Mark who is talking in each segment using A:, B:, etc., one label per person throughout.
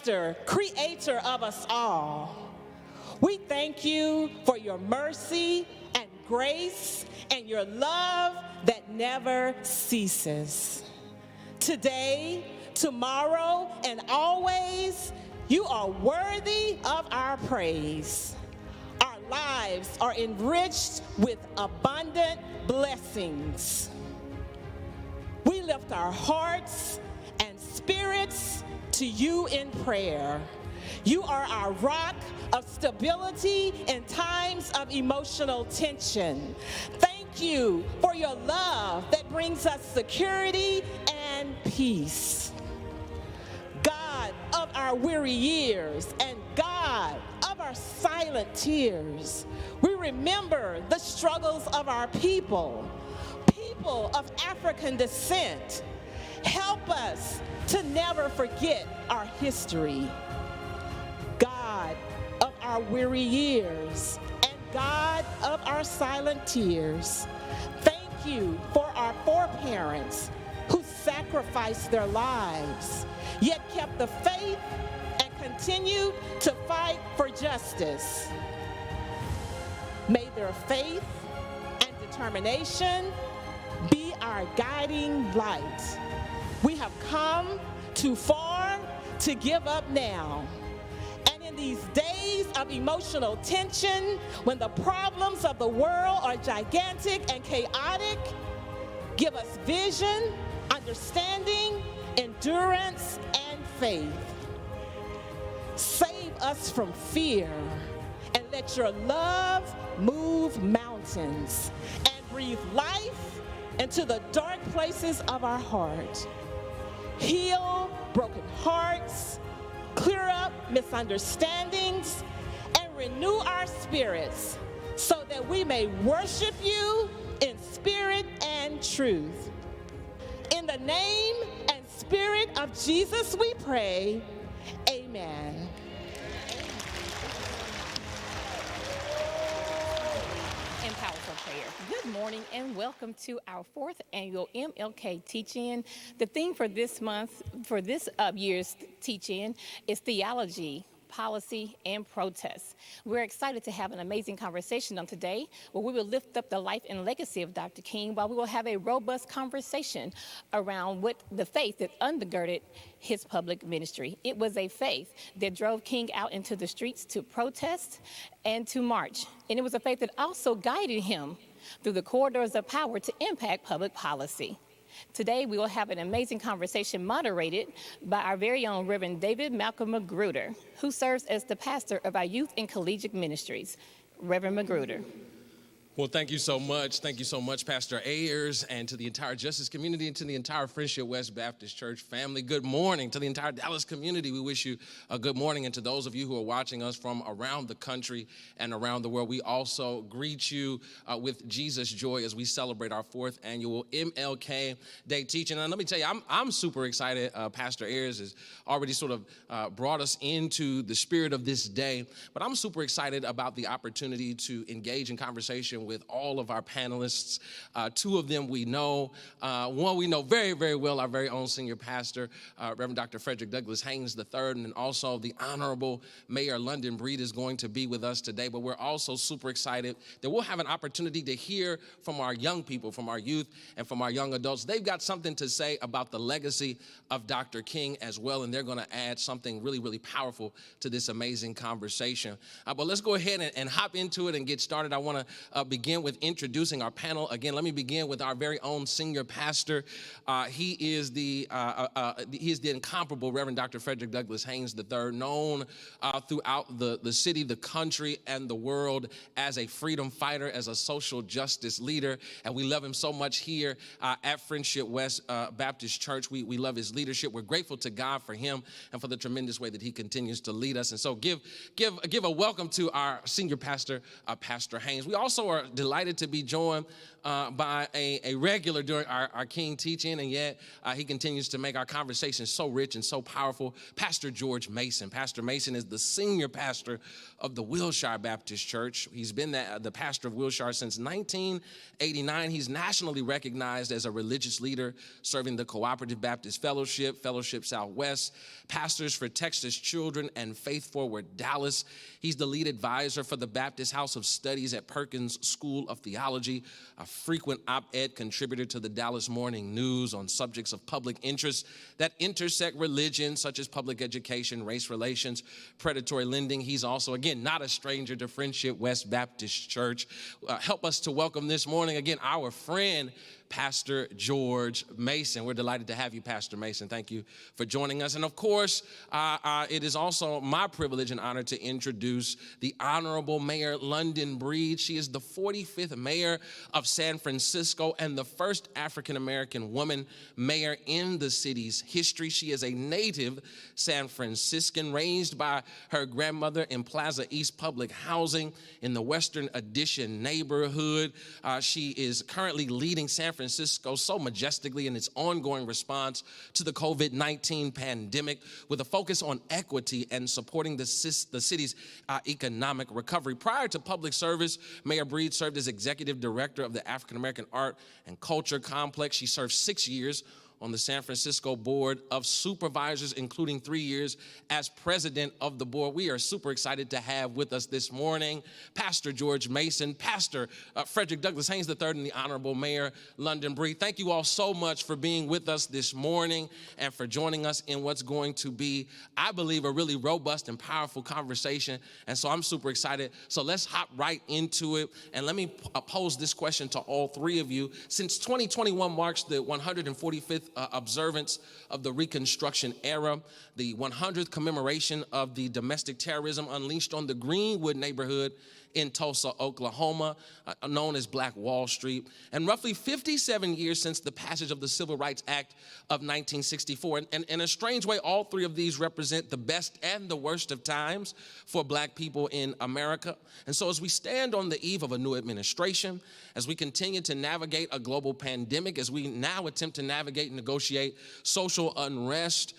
A: Master, Creator of us all, we thank you for your mercy and grace and your love that never ceases. Today, tomorrow, and always, you are worthy of our praise. Our lives are enriched with abundant blessings. We lift our hearts and spirits to you in prayer. You are our rock of stability in times of emotional tension. Thank you for your love that brings us security and peace. God of our weary years and God of our silent tears, we remember the struggles of our people of African descent. Help us to never forget our history. God of our weary years and God of our silent tears, thank you for our foreparents who sacrificed their lives, yet kept the faith and continued to fight for justice. May their faith and determination be our guiding light. We have come too far to give up now. And in these days of emotional tension, when the problems of the world are gigantic and chaotic, give us vision, understanding, endurance, and faith. Save us from fear and let your love move mountains and breathe life into the dark places of our heart. Heal broken hearts, clear up misunderstandings, and renew our spirits so that we may worship you in spirit and truth. In the name and spirit of Jesus we pray, amen.
B: And powerful prayer. Good morning and welcome to our 4th annual MLK Teach-In. The theme for this month, for this year's Teach-In is Theology, Policy, and Protest. We're excited to have an amazing conversation on today where we will lift up the life and legacy of Dr. King while we will have a robust conversation around what the faith that undergirded his public ministry. It was a faith that drove King out into the streets to protest and to march. And it was a faith that also guided him through the corridors of power to impact public policy. Today, we will have an amazing conversation moderated by our very own Reverend David Malcolm Magruder, who serves as the pastor of our youth and collegiate ministries. Reverend Magruder.
C: Well, thank you so much. Thank you so much, Pastor Ayers, and to the entire Justice community and to the entire Friendship West Baptist Church family. Good morning. To the entire Dallas community, we wish you a good morning. And to those of you who are watching us from around the country and around the world, we also greet you with Jesus joy as we celebrate our 4th annual MLK Day Teach-In. And let me tell you, I'm super excited. Pastor Ayers has already sort of brought us into the spirit of this day. But I'm super excited about the opportunity to engage in conversation with all of our panelists. 2 of them we know. One we know very, very well, our very own senior pastor, Reverend Dr. Frederick Douglass Haynes III, and then also the Honorable Mayor London Breed is going to be with us today. But we're also super excited that we'll have an opportunity to hear from our young people, from our youth, and from our young adults. They've got something to say about the legacy of Dr. King as well, and they're going to add something really, really powerful to this amazing conversation. But let's go ahead and hop into it and get started. I want to begin with introducing our panel. Again, let me begin with our very own senior pastor. He is the incomparable Reverend Dr. Frederick Douglass Haynes III, known throughout the city, the country, and the world as a freedom fighter, as a social justice leader. And we love him so much here at Friendship West Baptist Church. We love his leadership. We're grateful to God for him and for the tremendous way that he continues to lead us. And so give a welcome to our senior pastor, Pastor Haynes. We also are are delighted to be joined by a regular during our King Teach-In, and yet he continues to make our conversation so rich and so powerful, Pastor George Mason. Pastor Mason is the senior pastor of the Wilshire Baptist Church. He's been the pastor of Wilshire since 1989. He's nationally recognized as a religious leader, serving the Cooperative Baptist Fellowship, Fellowship Southwest, Pastors for Texas Children, and Faith Forward Dallas. He's the lead advisor for the Baptist House of Studies at Perkins School of Theology, a frequent op-ed contributor to the Dallas Morning News on subjects of public interest that intersect religion, such as public education, race relations, predatory lending. He's also, again, not a stranger to Friendship West Baptist Church. Help us to welcome this morning, again, our friend, Pastor George Mason. We're delighted to have you, Pastor Mason. Thank you for joining us. And of course, it is also my privilege and honor to introduce the Honorable Mayor London Breed. She is the 45th mayor of San Francisco and the first African-American woman mayor in the city's history. She is a native San Franciscan, raised by her grandmother in Plaza East Public Housing in the Western Addition neighborhood. She is currently leading San Francisco so majestically in its ongoing response to the COVID-19 pandemic, with a focus on equity and supporting the city's economic recovery. Prior to public service, Mayor Breed served as executive director of the African American Art and Culture Complex. She served 6 years on the San Francisco Board of Supervisors, including 3 years as president of the board. We are super excited to have with us this morning Pastor George Mason, Pastor Frederick Douglass Haynes III, and the Honorable Mayor London Breed. Thank you all so much for being with us this morning and for joining us in what's going to be, I believe, a really robust and powerful conversation. And so I'm super excited. So let's hop right into it. And let me pose this question to all three of you. Since 2021 marks the 145th observance of the Reconstruction era, the 100th commemoration of the domestic terrorism unleashed on the Greenwood neighborhood in Tulsa, Oklahoma, known as Black Wall Street, and roughly 57 years since the passage of the Civil Rights Act of 1964. And in a strange way, all three of these represent the best and the worst of times for Black people in America. And so as we stand on the eve of a new administration, as we continue to navigate a global pandemic, as we now attempt to navigate and negotiate social unrest,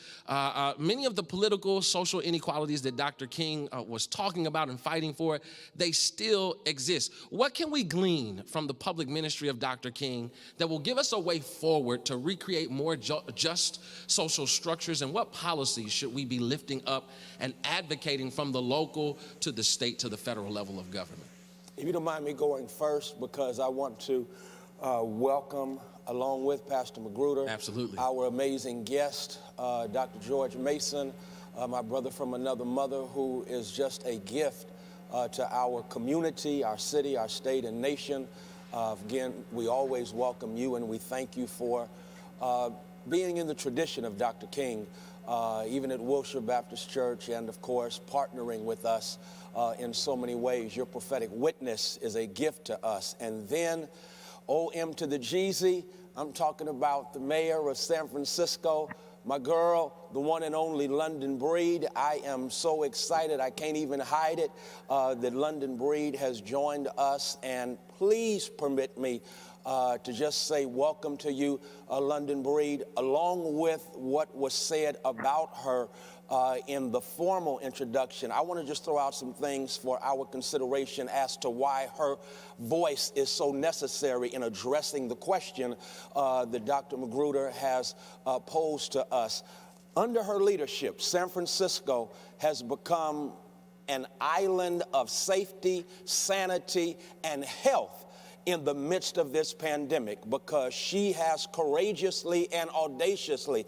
C: many of the political, social inequalities that Dr. King was talking about and fighting for, they still exist. What can we glean from the public ministry of Dr. King that will give us a way forward to recreate more just social structures, and what policies should we be lifting up and advocating from the local to the state to the federal level of government?
D: If you don't mind me going first, because I want to welcome, along with Pastor Magruder,
C: absolutely,
D: our amazing guest, Dr. George Mason, my brother from another mother, who is just a gift to our community, our city, our state, and nation. Again, we always welcome you, and we thank you for being in the tradition of Dr. King, even at Wilshire Baptist Church, and of course, partnering with us in so many ways. Your prophetic witness is a gift to us. And then, O-M to the Jeezy, I'm talking about the mayor of San Francisco, my girl, the one and only London Breed. I am so excited, I can't even hide it, that London Breed has joined us. And please permit me to just say welcome to you, London Breed, along with what was said about her in the formal introduction. I want to just throw out some things for our consideration as to why her voice is so necessary in addressing the question that Dr. Magruder has posed to us. Under her leadership, San Francisco has become an island of safety, sanity, and health in the midst of this pandemic, because she has courageously and audaciously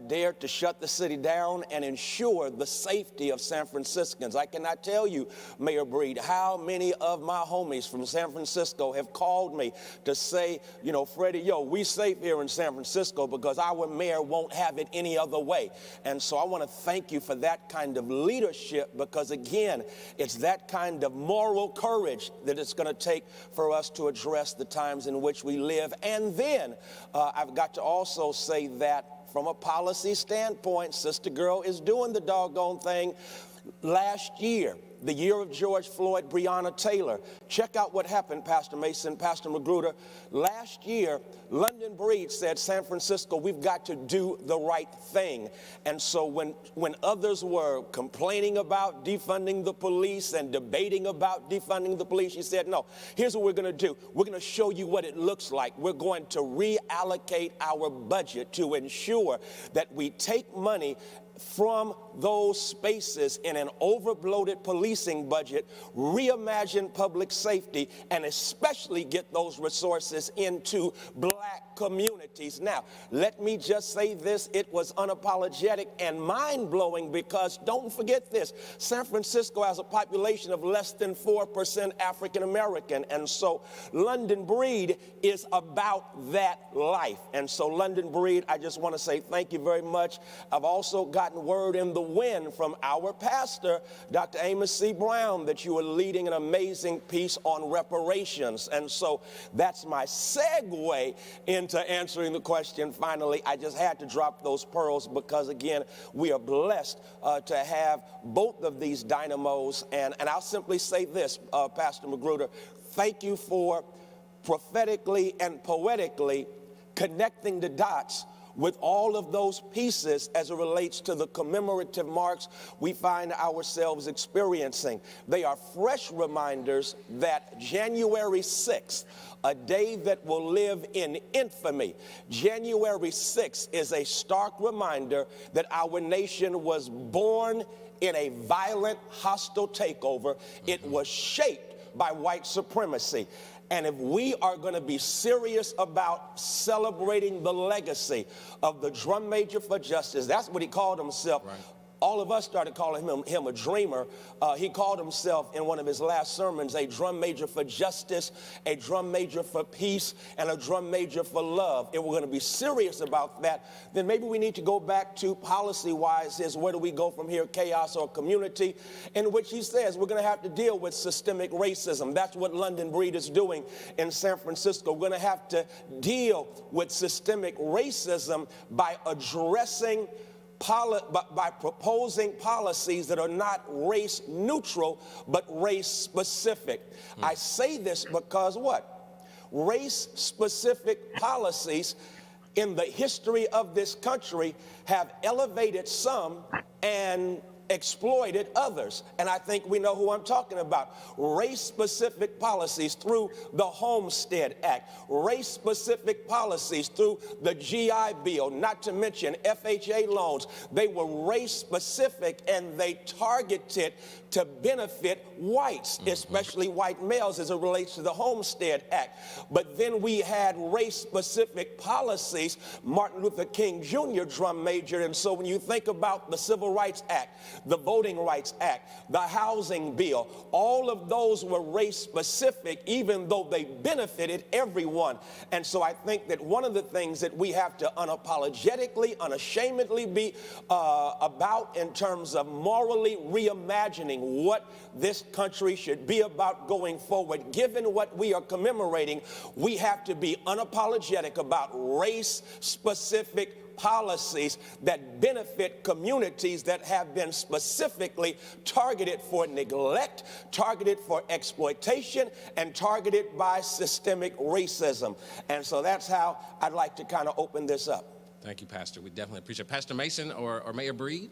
D: dared to shut the city down and ensure the safety of San Franciscans. I cannot tell you, Mayor Breed, how many of my homies from San Francisco have called me to say, you know, Freddie, we safe here in San Francisco because our mayor won't have it any other way. And so I want to thank you for that kind of leadership, because again, it's that kind of moral courage that it's going to take for us to address the times in which we live. And then I've got to also say that from a policy standpoint, Sister Girl is doing the doggone thing. Last year, the year of George Floyd, Breonna Taylor. Check out what happened, Pastor Mason, Pastor Magruder. Last year, London Breed said, San Francisco, we've got to do the right thing. And so when others were complaining about defunding the police and debating about defunding the police, she said, no, here's what we're going to do. We're going to show you what it looks like. We're going to reallocate our budget to ensure that we take money from those spaces in an overbloated policing budget, reimagine public safety, and especially get those resources into black communities. Now, let me just say this, it was unapologetic and mind-blowing because don't forget this, San Francisco has a population of less than 4% African American, and so London Breed is about that life. And so London Breed, I just want to say thank you very much. I've also gotten word in the wind from our pastor, Dr. Amos C. Brown, that you are leading an amazing piece on reparations. And so that's my segue into answering the question. Finally, I just had to drop those pearls because, again, we are blessed to have both of these dynamos. And I'll simply say this, Pastor Magruder, thank you for prophetically and poetically connecting the dots with all of those pieces as it relates to the commemorative marks we find ourselves experiencing. They are fresh reminders that January 6th, a day that will live in infamy, January 6th is a stark reminder that our nation was born in a violent, hostile takeover. It was shaped by white supremacy. And if we are going to be serious about celebrating the legacy of the drum major for justice, that's what he called himself. Right. All of us started calling him a dreamer. He called himself in one of his last sermons a drum major for justice, a drum major for peace, and a drum major for love. If we're going to be serious about that, then maybe we need to go back to policy-wise is where do we go from here, chaos or community, in which he says we're going to have to deal with systemic racism. That's what London Breed is doing in San Francisco. We're going to have to deal with systemic racism by addressing by proposing policies that are not race neutral, but race specific. I say this because what? Race specific policies in the history of this country have elevated some and exploited others. And I think we know who I'm talking about. Race-specific policies through the Homestead Act, race-specific policies through the GI Bill, not to mention FHA loans. They were race-specific and they targeted to benefit whites, especially white males as it relates to the Homestead Act. But then we had race-specific policies, Martin Luther King Jr. drum major, and so when you think about the Civil Rights Act, the Voting Rights Act, the Housing Bill, all of those were race-specific, even though they benefited everyone. And so I think that one of the things that we have to unapologetically, unashamedly be about in terms of morally reimagining what this country should be about going forward, given what we are commemorating, we have to be unapologetic about race-specific policies that benefit communities that have been specifically targeted for neglect, targeted for exploitation, and targeted by systemic racism. And so that's how I'd like to kind of open this up.
C: Thank you, Pastor. We definitely appreciate it. Pastor Mason or Mayor Breed?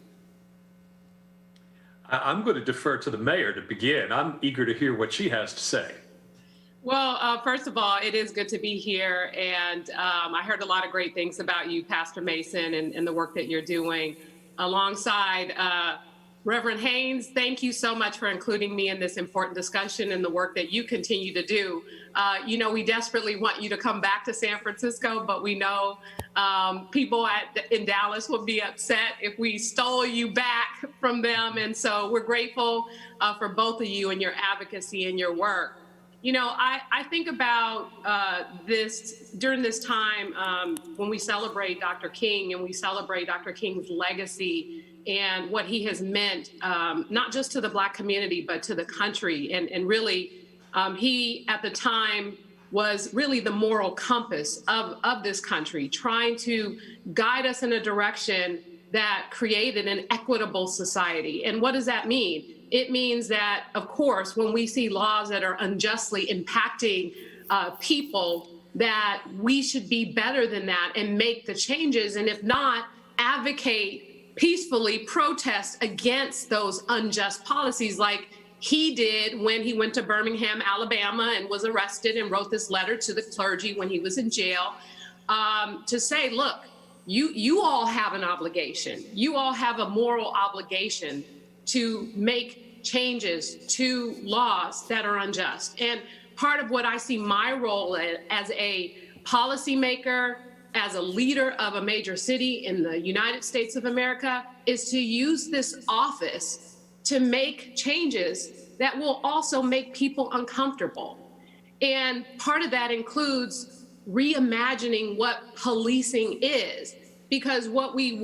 E: I'm going to defer to the mayor to begin. I'm eager to hear what she has to say.
F: Well, first of all, it is good to be here, and I heard a lot of great things about you, Pastor Mason, and the work that you're doing. Alongside Reverend Haynes, thank you so much for including me in this important discussion and the work that you continue to do. You know, we desperately want you to come back to San Francisco, but we know people in Dallas would be upset if we stole you back from them, and so we're grateful for both of you and your advocacy and your work. You know, I think about this during this time when we celebrate Dr. King and we celebrate Dr. King's legacy and what he has meant, not just to the Black community, but to the country. And really, he at the time was really the moral compass of this country, trying to guide us in a direction that created an equitable society. And what does that mean? It means that, of course, when we see laws that are unjustly impacting people, that we should be better than that and make the changes. And if not, advocate, peacefully protest against those unjust policies like he did when he went to Birmingham, Alabama, and was arrested and wrote this letter to the clergy when he was in jail to say, look, you all have an obligation. You all have a moral obligation to make changes to laws that are unjust. And part of what I see my role as a policymaker, as a leader of a major city in the United States of America, is to use this office to make changes that will also make people uncomfortable. And part of that includes reimagining what policing is, because what we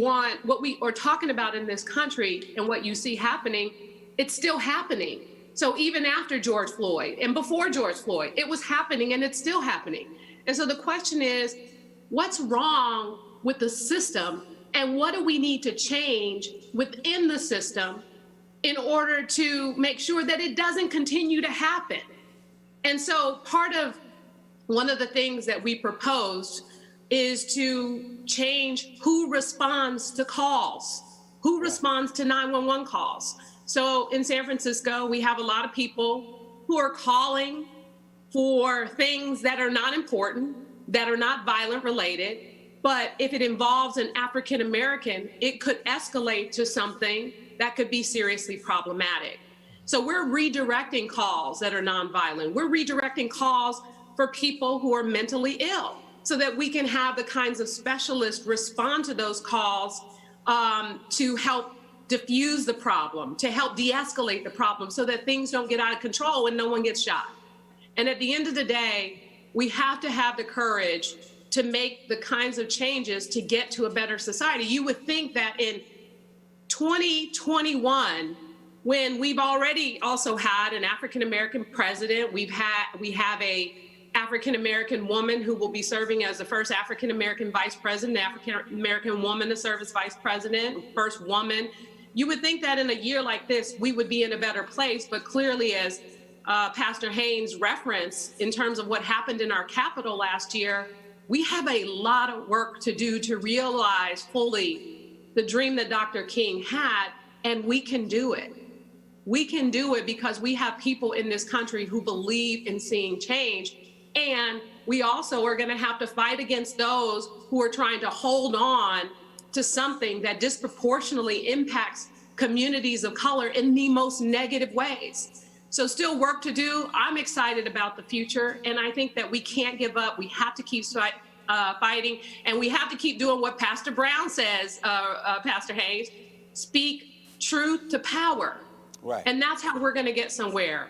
F: are talking about in this country and what you see happening, it's still happening. So even after George Floyd and before George Floyd, it was happening and it's still happening. And so the question is, what's wrong with the system and what do we need to change within the system in order to make sure that it doesn't continue to happen? And so one of the things that we proposed is to change who responds to calls, who responds to 911 calls. So in San Francisco, we have a lot of people who are calling for things that are not important, that are not violent related. But if it involves an African American, it could escalate to something that could be seriously problematic. So we're redirecting calls that are nonviolent. We're redirecting calls for people who are mentally ill so that we can have the kinds of specialists respond to those calls to help diffuse the problem, to help de-escalate the problem so that things don't get out of control and no one gets shot. And at the end of the day, we have to have the courage to make the kinds of changes to get to a better society. You would think that in 2021, when we've already also had an African-American president, we have a African-American woman who will be serving as the first African-American vice president, African-American woman to serve as vice president, first woman. You would think that in a year like this, we would be in a better place, but clearly, as Pastor Haynes referenced in terms of what happened in our Capitol last year, we have a lot of work to do to realize fully the dream that Dr. King had, and we can do it. We can do it because we have people in this country who believe in seeing change, and we also are going to have to fight against those who are trying to hold on to something that disproportionately impacts communities of color in the most negative ways. So still work to do. I'm excited about the future, and I think that we can't give up. We have to keep fighting, and we have to keep doing what Pastor Brown says, Pastor Haynes, speak truth to power. Right. And that's how we're going to get somewhere.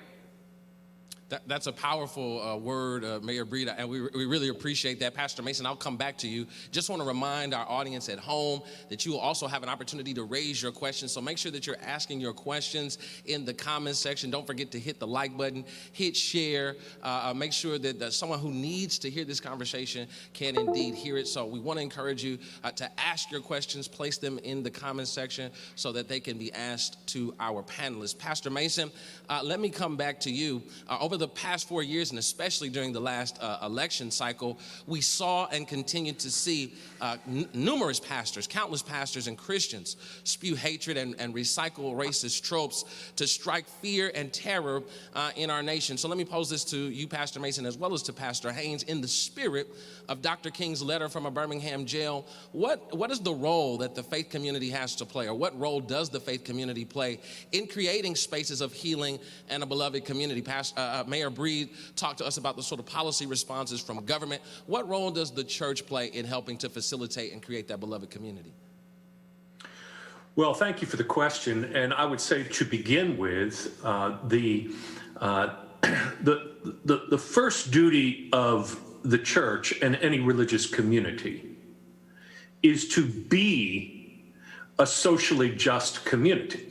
C: That's a powerful word, Mayor Breed, and we really appreciate that. Pastor Mason, I'll come back to you. Just want to remind our audience at home that you will also have an opportunity to raise your questions, so make sure that you're asking your questions in the comments section. Don't forget to hit the like button, hit share, make sure that someone who needs to hear this conversation can indeed hear it. So we want to encourage you to ask your questions, place them in the comments section so that they can be asked to our panelists. Pastor Mason, let me come back to you. Over the past 4 years, and especially during the last election cycle, we saw and continue to see numerous pastors, countless pastors and Christians spew hatred and recycle racist tropes to strike fear and terror in our nation. So let me pose this to you, Pastor Mason, as well as to Pastor Haynes, in the spirit of Dr. King's letter from a Birmingham jail. What is the role that the faith community has to play, or what role does the faith community play in creating spaces of healing and a beloved community? Mayor Breed talked to us about the sort of policy responses from government. What role does the church play in helping to facilitate and create that beloved community?
E: Well, thank you for the question. And I would say, to begin with, the first duty of the church and any religious community is to be a socially just community.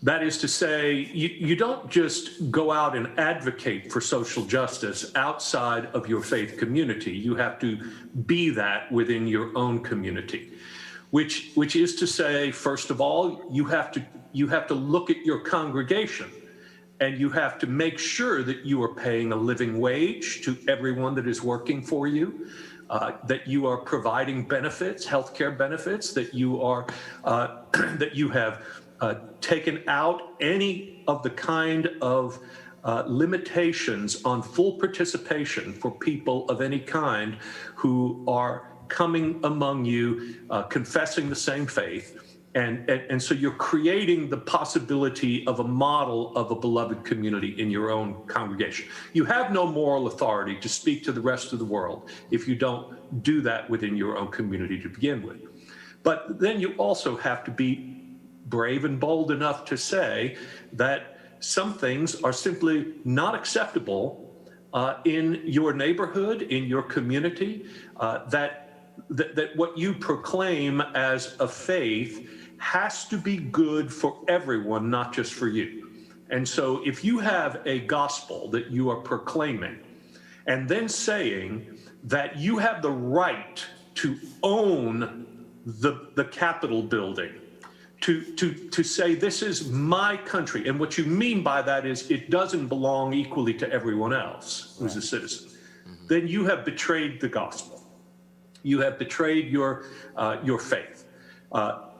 E: That is to say, you don't just go out and advocate for social justice outside of your faith community. You have to be that within your own community, which is to say, first of all, you have you have to look at your congregation, and you have to make sure that you are paying a living wage to everyone that is working for you, that you are providing benefits, healthcare benefits, that you are that you have taken out any of the kind of limitations on full participation for people of any kind who are coming among you, confessing the same faith. And so you're creating the possibility of a model of a beloved community in your own congregation. You have no moral authority to speak to the rest of the world if you don't do that within your own community to begin with. But then you also have to be brave and bold enough to say that some things are simply not acceptable in your neighborhood, in your community, that what you proclaim as a faith has to be good for everyone, not just for you. And so if you have a gospel that you are proclaiming and then saying that you have the right to own the Capitol building, to say this is my country, and what you mean by that is it doesn't belong equally to everyone else who's a citizen, then you have betrayed the gospel. You have betrayed your faith.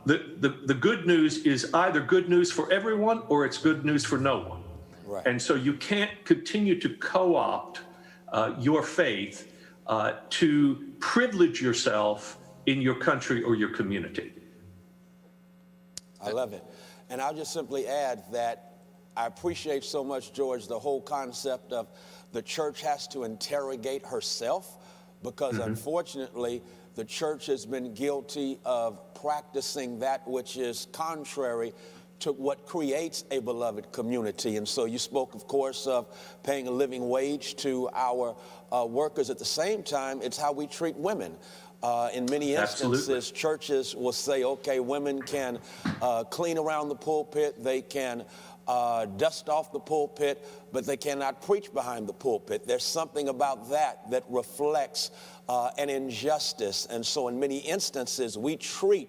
E: The good news is either good news for everyone or it's good news for no one. Right. And so you can't continue to co-opt your faith to privilege yourself in your country or your community.
D: I love it. And I'll just simply add that I appreciate so much, George, the whole concept of the church has to interrogate herself, because unfortunately, the church has been guilty of practicing that which is contrary to what creates a beloved community. And so you spoke, of course, of paying a living wage to our workers. At the same time, it's how we treat women. In many instances, churches will say, okay, women can clean around the pulpit, they can dust off the pulpit, but they cannot preach behind the pulpit. There's something about that reflects an injustice. And so in many instances, we treat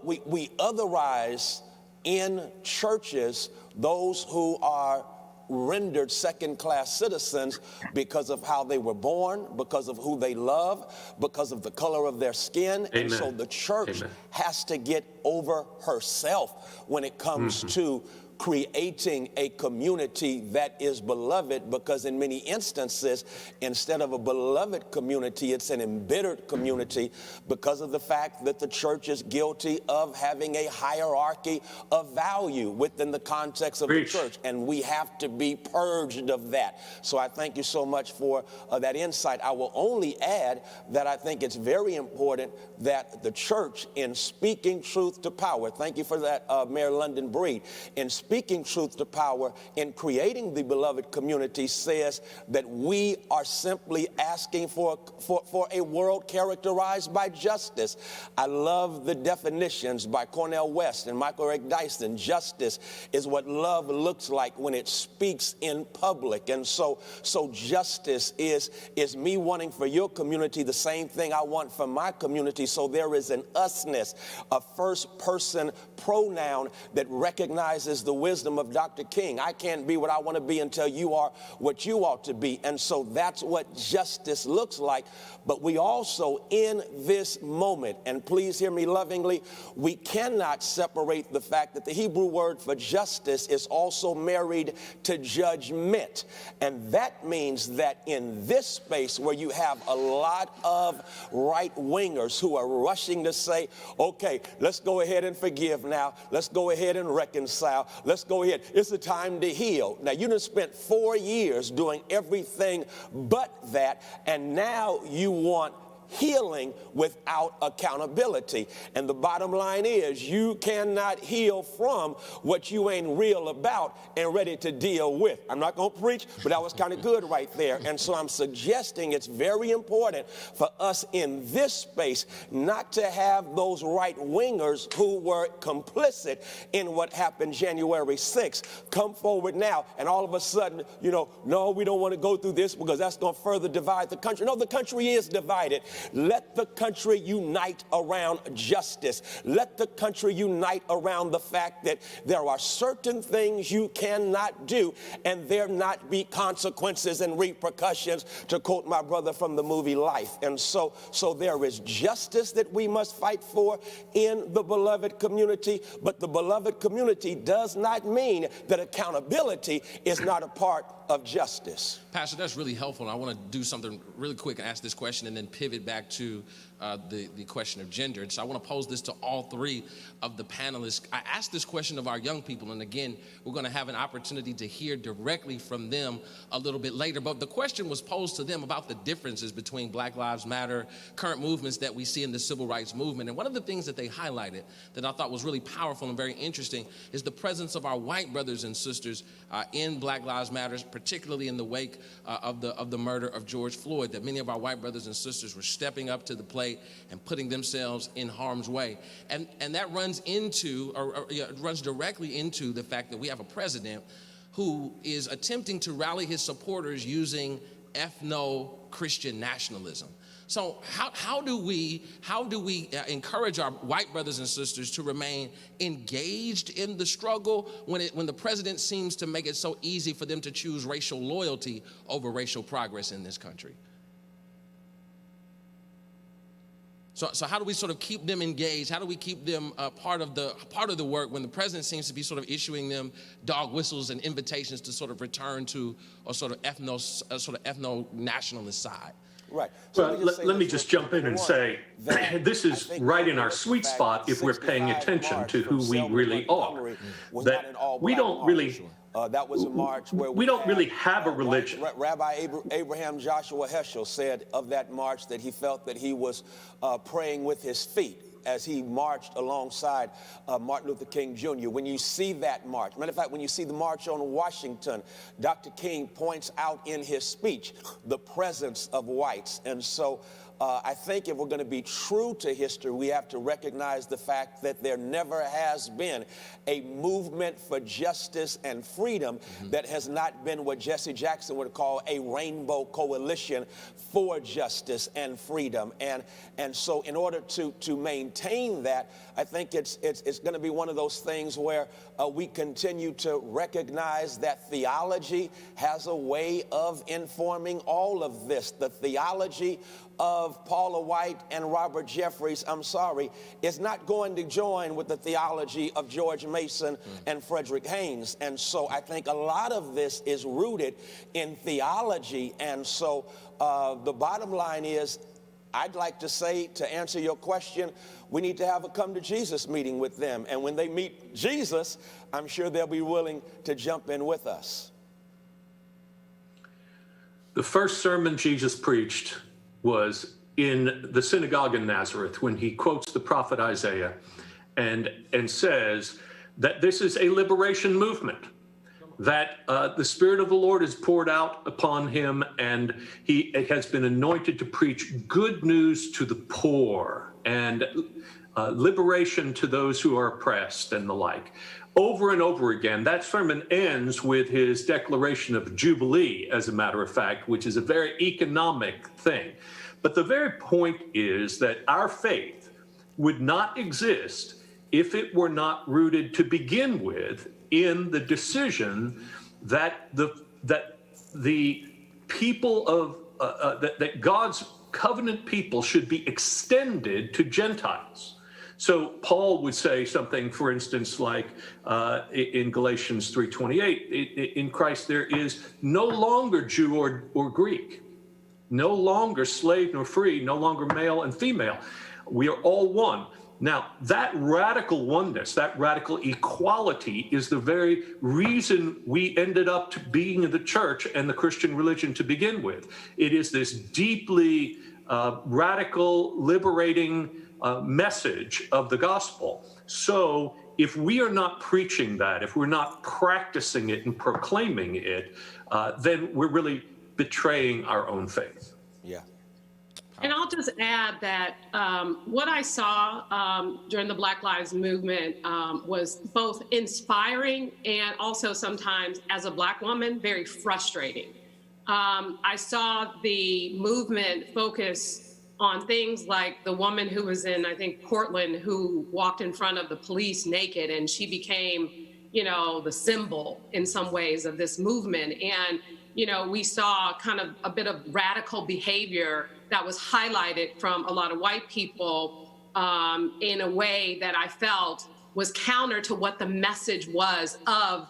D: we otherize in churches those who are rendered second-class citizens because of how they were born, because of who they love, because of the color of their skin. Amen. And so the church has to get over herself when it comes to creating a community that is beloved, because in many instances, instead of a beloved community, it's an embittered community because of the fact that the church is guilty of having a hierarchy of value within the context of the church, and we have to be purged of that. So I thank you so much for that insight. I will only add that I think it's very important that the church, in speaking truth to power, thank you for that, Mayor London Breed, in speaking truth to power, in creating the beloved community, says that we are simply asking for a world characterized by justice. I love the definitions by Cornel West and Michael Eric Dyson. Justice is what love looks like when it speaks in public. And so justice is me wanting for your community the same thing I want for my community. So there is an usness, a first person pronoun that recognizes the wisdom of Dr. King. I can't be what I want to be until you are what you ought to be. And so that's what justice looks like. But we also, in this moment, and please hear me lovingly, we cannot separate the fact that the Hebrew word for justice is also married to judgment. And that means that in this space where you have a lot of right-wingers who are rushing to say, okay, let's go ahead and forgive now. Let's go ahead and reconcile. Let's go ahead. It's the time to heal. Now, you done spent 4 years doing everything but that, and now you want healing without accountability. And the bottom line is you cannot heal from what you ain't real about and ready to deal with. I'm not going to preach, but that was kind of good right there. And so I'm suggesting it's very important for us in this space not to have those right-wingers who were complicit in what happened January 6th come forward now and all of a sudden, no, we don't want to go through this because that's going to further divide the country. No, the country is divided. Let the country unite around justice. Let the country unite around the fact that there are certain things you cannot do and there not be consequences and repercussions, to quote my brother from the movie Life. And so there is justice that we must fight for in the beloved community, but the beloved community does not mean that accountability is not a part of justice.
C: Pastor, that's really helpful. And I want to do something really quick and ask this question and then pivot back to the question of gender. And so I want to pose this to all three of the panelists. I asked this question of our young people, and again, we're going to have an opportunity to hear directly from them a little bit later. But the question was posed to them about the differences between Black Lives Matter, current movements that we see in the civil rights movement. And one of the things that they highlighted that I thought was really powerful and very interesting is the presence of our white brothers and sisters in Black Lives Matter, particularly in the wake of the murder of George Floyd, that many of our white brothers and sisters were stepping up to the plate and putting themselves in harm's way. And that runs into, runs directly into the fact that we have a president who is attempting to rally his supporters using ethno-Christian nationalism. So how do we encourage our white brothers and sisters to remain engaged in the struggle when the president seems to make it so easy for them to choose racial loyalty over racial progress in this country? So how do we sort of keep them engaged? How do we keep them part of the work when the president seems to be sort of issuing them dog whistles and invitations to sort of return to a sort of ethno-nationalist side?
D: Right.
E: So let me just jump in and say, this is right in our sweet spot if we're paying attention to who we really are. That we don't really...
D: that was a march where
E: we don't really have a religion.
D: Rabbi Abraham Joshua Heschel said of that march that he felt that he was praying with his feet as he marched alongside Martin Luther King Jr. When you see that march, matter of fact, when you see the march on Washington, Dr. King points out in his speech the presence of whites. And so I think if we're going to be true to history, we have to recognize the fact that there never has been a movement for justice and freedom that has not been what Jesse Jackson would call a rainbow coalition for justice and freedom. And so in order to maintain that, I think it's going to be one of those things where we continue to recognize that theology has a way of informing all of this. The theology of Paula White and Robert Jeffries, I'm sorry, is not going to join with the theology of George Mason and Frederick Haynes. And so I think a lot of this is rooted in theology. And so the bottom line is, I'd like to say, to answer your question, we need to have a come to Jesus meeting with them. And when they meet Jesus, I'm sure they'll be willing to jump in with us.
E: The first sermon Jesus preached was in the synagogue in Nazareth when he quotes the prophet Isaiah and says that this is a liberation movement, that the Spirit of the Lord is poured out upon him and he has been anointed to preach good news to the poor and liberation to those who are oppressed and the like. Over and over again, that sermon ends with his declaration of Jubilee, as a matter of fact, which is a very economic thing. But the very point is that our faith would not exist if it were not rooted to begin with in the decision that the people of that God's covenant people should be extended to Gentiles. So Paul would say something, for instance, like in Galatians 3:28, in Christ there is no longer Jew or Greek, no longer slave nor free, no longer male and female. We are all one. Now, that radical oneness, that radical equality is the very reason we ended up being the church and the Christian religion to begin with. It is this deeply radical, liberating message of the gospel. So if we are not preaching that, if we're not practicing it and proclaiming it, then we're really betraying our own faith.
D: Yeah.
F: And I'll just add that what I saw during the Black Lives Movement was both inspiring and also sometimes, as a Black woman, very frustrating. I saw the movement focus on things like the woman who was in, I think, Portland, who walked in front of the police naked, and she became, the symbol in some ways of this movement. And, we saw kind of a bit of radical behavior that was highlighted from a lot of white people in a way that I felt was counter to what the message was of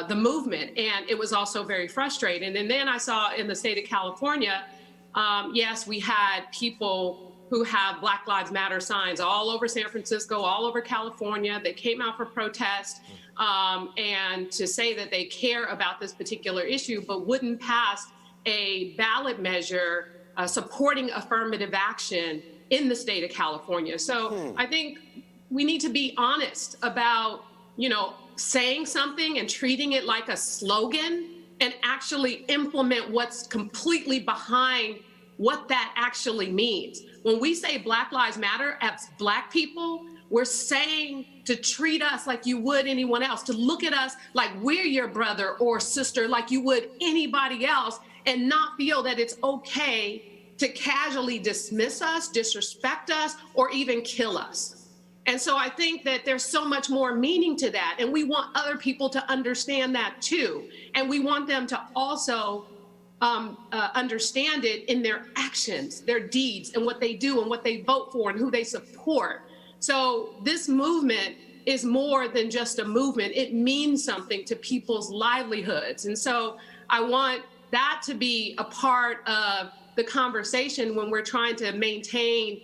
F: the movement. And it was also very frustrating. And then I saw in the state of California, yes, we had people who have Black Lives Matter signs all over San Francisco, all over California. They came out for protest and to say that they care about this particular issue, but wouldn't pass a ballot measure supporting affirmative action in the state of California. So I think we need to be honest about, saying something and treating it like a slogan and actually implement what's completely behind what that actually means. When we say Black Lives Matter as Black people, we're saying to treat us like you would anyone else, to look at us like we're your brother or sister, like you would anybody else, and not feel that it's okay to casually dismiss us, disrespect us, or even kill us. And so I think that there's so much more meaning to that. And we want other people to understand that too. And we want them to also understand it in their actions, their deeds, and what they do and what they vote for and who they support. So this movement is more than just a movement. It means something to people's livelihoods. And so I want that to be a part of the conversation when we're trying to maintain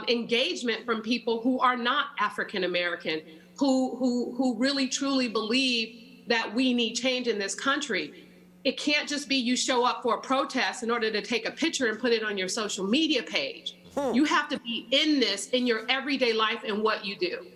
F: engagement from people who are not African American, who really truly believe that we need change in this country. It can't just be you show up for a protest in order to take a picture and put it on your social media page. You have to be in this in your everyday life and what you do.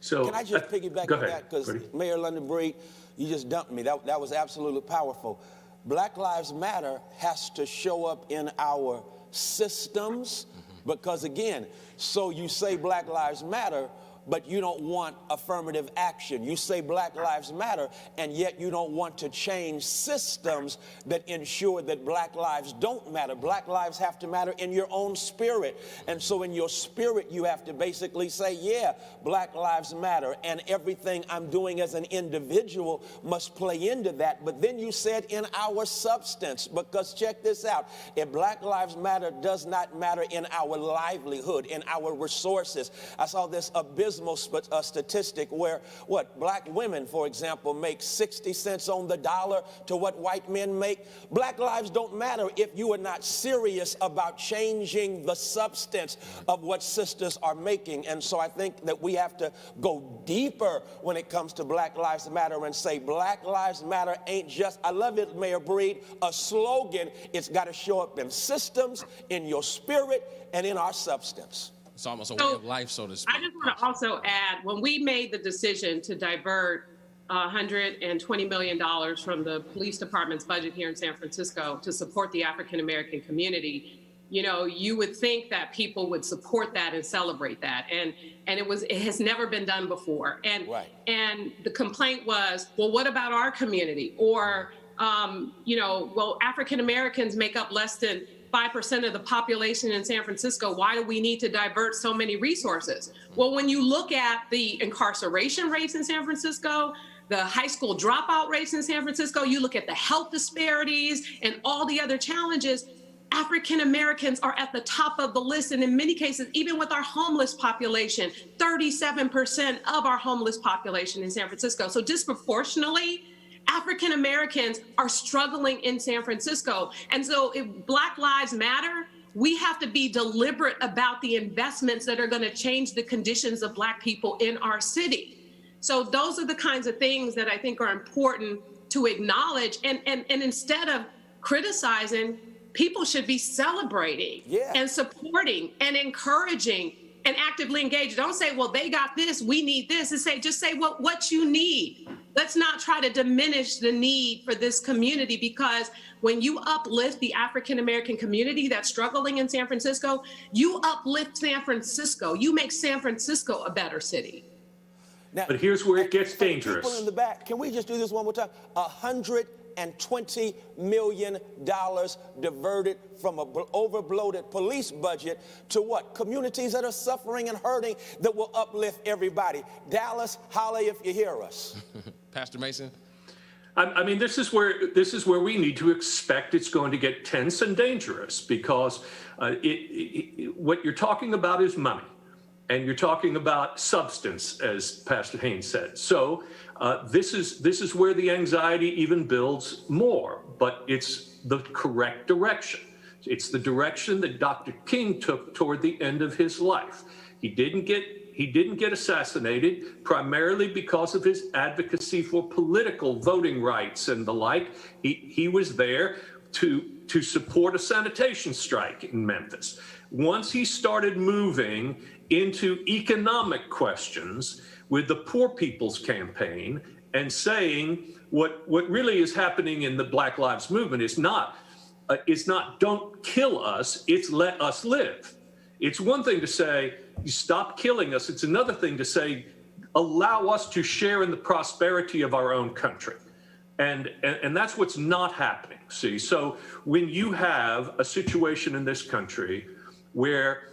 D: So can I just piggyback on that? Because Mayor London Breed, you just dumped me. That was absolutely powerful. Black Lives Matter has to show up in our systems because, again, so you say Black Lives Matter, but you don't want affirmative action. You say Black Lives Matter, and yet you don't want to change systems that ensure that Black lives don't matter. Black lives have to matter in your own spirit. And so in your spirit, you have to basically say, yeah, Black lives matter, and everything I'm doing as an individual must play into that. But then you said in our substance, because check this out, if Black Lives Matter does not matter in our livelihood, in our resources. I saw this abysmal statistic where Black women, for example, make 60 cents on the dollar to what white men make. Black lives don't matter if you are not serious about changing the substance of what sisters are making. And so I think that we have to go deeper when it comes to Black Lives Matter and say Black Lives Matter ain't just, I love it, Mayor Breed, a slogan. It's got to show up in systems, in your spirit, and in our substance.
C: It's almost a way of life, so to speak.
F: I just want to also add, when we made the decision to divert $120 million from the police department's budget here in San Francisco to support the African American community, you would think that people would support that and celebrate that. And it has never been done before. And the complaint was, well, what about our community? Or, well, African Americans make up less than 5% of the population in San Francisco. Why do we need to divert so many resources? Well, when you look at the incarceration rates in San Francisco, the high school dropout rates in San Francisco, you look at the health disparities and all the other challenges, African Americans are at the top of the list. And in many cases, even with our homeless population, 37% of our homeless population in San Francisco. So disproportionately, African Americans are struggling in San Francisco. And so if Black Lives Matter, we have to be deliberate about the investments that are going to change the conditions of Black people in our city. So those are the kinds of things that I think are important to acknowledge. And instead of criticizing, people should be celebrating and supporting and encouraging and actively engaged. Don't say, well, they got this, we need this. And just say what you need. Let's not try to diminish the need for this community, because when you uplift the African American community that's struggling in San Francisco, you uplift San Francisco. You make San Francisco a better city.
D: Now,
E: but here's where it gets dangerous.
D: People in the back, can we just do this one more time? $120 million diverted from an overbloated police budget to what? Communities that are suffering and hurting that will uplift everybody. Dallas, holla if you hear us.
C: Pastor Mason?
E: I mean, this is where we need to expect it's going to get tense and dangerous, because what you're talking about is money, and you're talking about substance, as Pastor Haynes said. So this is where the anxiety even builds more, but it's the correct direction. It's the direction that Dr. King took toward the end of his life. He didn't get assassinated primarily because of his advocacy for political voting rights and the like. He was there to support a sanitation strike in Memphis. Once he started moving into economic questions with the Poor People's Campaign and saying what really is happening in the Black Lives Movement is not don't kill us, it's let us live. It's one thing to say, you stop killing us. It's another thing to say, allow us to share in the prosperity of our own country. And that's what's not happening, see? So when you have a situation in this country where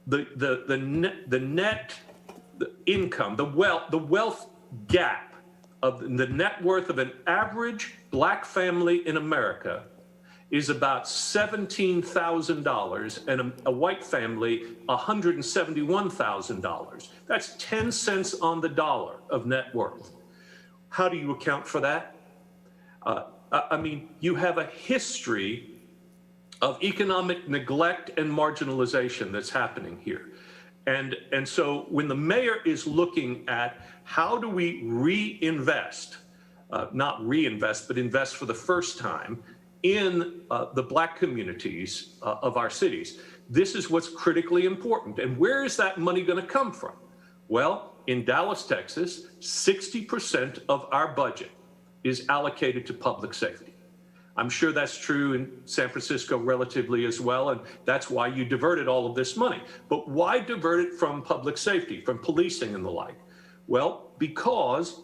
E: the net income, the wealth gap of the net worth of an average Black family in America is about $17,000, and a white family, $171,000. That's 10 cents on the dollar of net worth. How do you account for that? I mean, you have a history of economic neglect and marginalization that's happening here. And so when the mayor is looking at how do we reinvest, not reinvest, but invest for the first time in the Black communities of our cities, this is what's critically important. And where is that money going to come from? Well, in Dallas, Texas, 60% of our budget is allocated to public safety. I'm sure that's true in San Francisco relatively as well, and that's why you diverted all of this money. But why divert it from public safety, from policing and the like? Well, because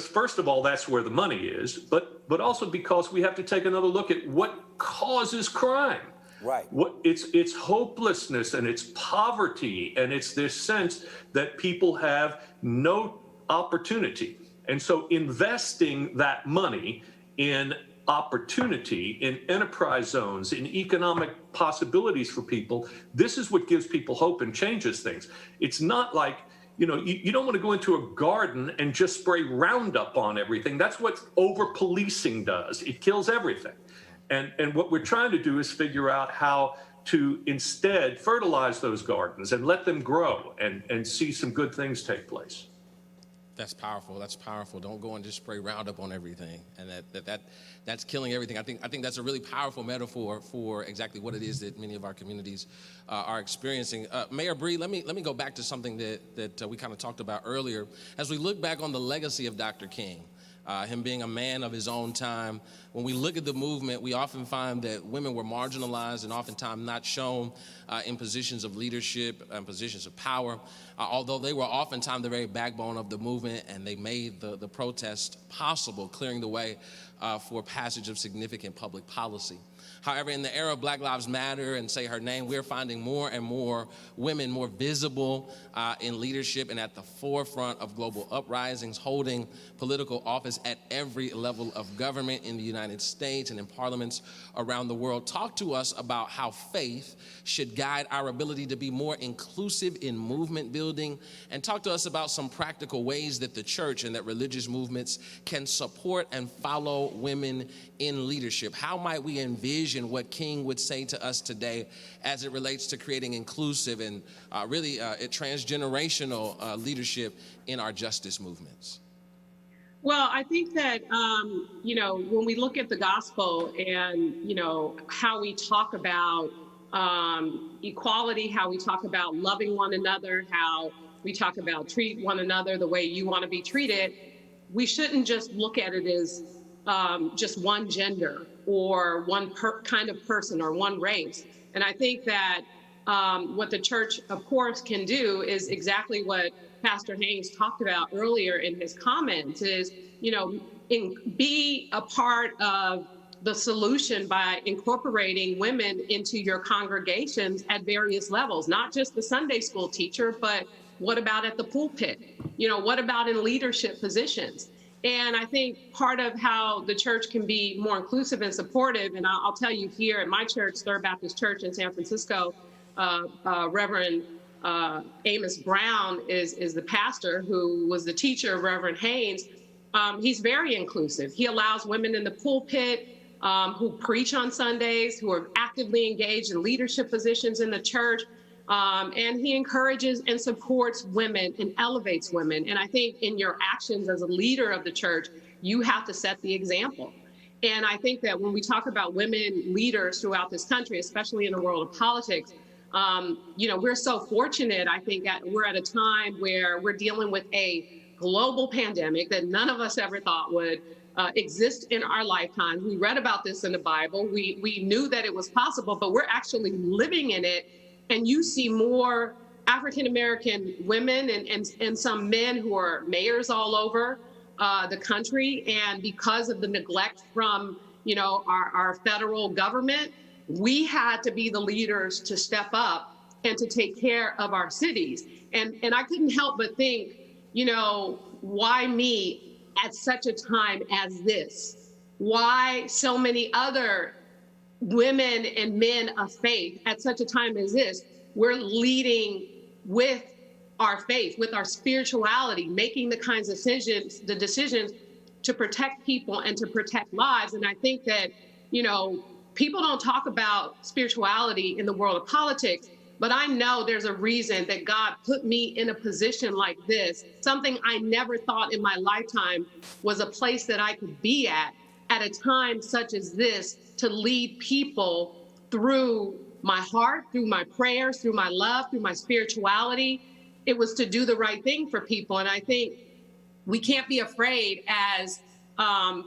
E: first of all, that's where the money is, but also because we have to take another look at what causes crime.
D: Right.
E: It's hopelessness, and it's poverty, and it's this sense that people have no opportunity. And so investing that money in opportunity, in enterprise zones, in economic possibilities for people, this is what gives people hope and changes things. It's not like, you don't want to go into a garden and just spray Roundup on everything. That's what over-policing does. It kills everything. And what we're trying to do is figure out how to instead fertilize those gardens and let them grow and see some good things take place.
C: That's powerful. That's powerful. Don't go and just spray Roundup on everything, and that's killing everything. I think that's a really powerful metaphor for exactly what it is that many of our communities are experiencing. Mayor Bree, let me go back to something that we kind of talked about earlier. As we look back on the legacy of Dr. King, him being a man of his own time, when we look at the movement, we often find that women were marginalized and oftentimes not shown in positions of leadership and positions of power, although they were oftentimes the very backbone of the movement, and they made the protest possible, clearing the way for passage of significant public policy. However, in the era of Black Lives Matter and Say Her Name, we're finding more and more women more visible in leadership and at the forefront of global uprisings, holding political office at every level of government in the United States and in parliaments around the world. Talk to us about how faith should guide our ability to be more inclusive in movement building, and talk to us about some practical ways that the church and that religious movements can support and follow women in leadership. How might we envision what King would say to us today as it relates to creating inclusive and really transgenerational leadership in our justice movements?
F: Well, I think that, when we look at the gospel and, how we talk about equality, how we talk about loving one another, how we talk about treat one another the way you want to be treated, we shouldn't just look at it as just one gender or one kind of person or one race. And I think that what the church, of course, can do is exactly what Pastor Haynes talked about earlier in his comments is, be a part of the solution by incorporating women into your congregations at various levels, not just the Sunday school teacher, but what about at the pulpit? What about in leadership positions? And I think part of how the church can be more inclusive and supportive, and I'll tell you here at my church, Third Baptist Church in San Francisco, Reverend Amos Brown is the pastor who was the teacher of Reverend Haynes. He's very inclusive. He allows women in the pulpit who preach on Sundays, who are actively engaged in leadership positions in the church. And he encourages and supports women and elevates women. And I think in your actions as a leader of the church, you have to set the example. And I think that when we talk about women leaders throughout this country, especially in the world of politics, we're so fortunate. I think we're at a time where we're dealing with a global pandemic that none of us ever thought would exist in our lifetime. We read about this in the Bible. We knew that it was possible, but we're actually living in it. And you see more African-American women and some men who are mayors all over the country. And because of the neglect from, our federal government, we had to be the leaders to step up and to take care of our cities. And I couldn't help but think, why me at such a time as this? Why so many other women and men of faith at such a time as this? We're leading with our faith, with our spirituality, making the kinds of decisions to protect people and to protect lives. And I think that, people don't talk about spirituality in the world of politics, but I know there's a reason that God put me in a position like this, something I never thought in my lifetime was a place that I could be at a time such as this, to lead people through my heart, through my prayers, through my love, through my spirituality. It was to do the right thing for people. And I think we can't be afraid as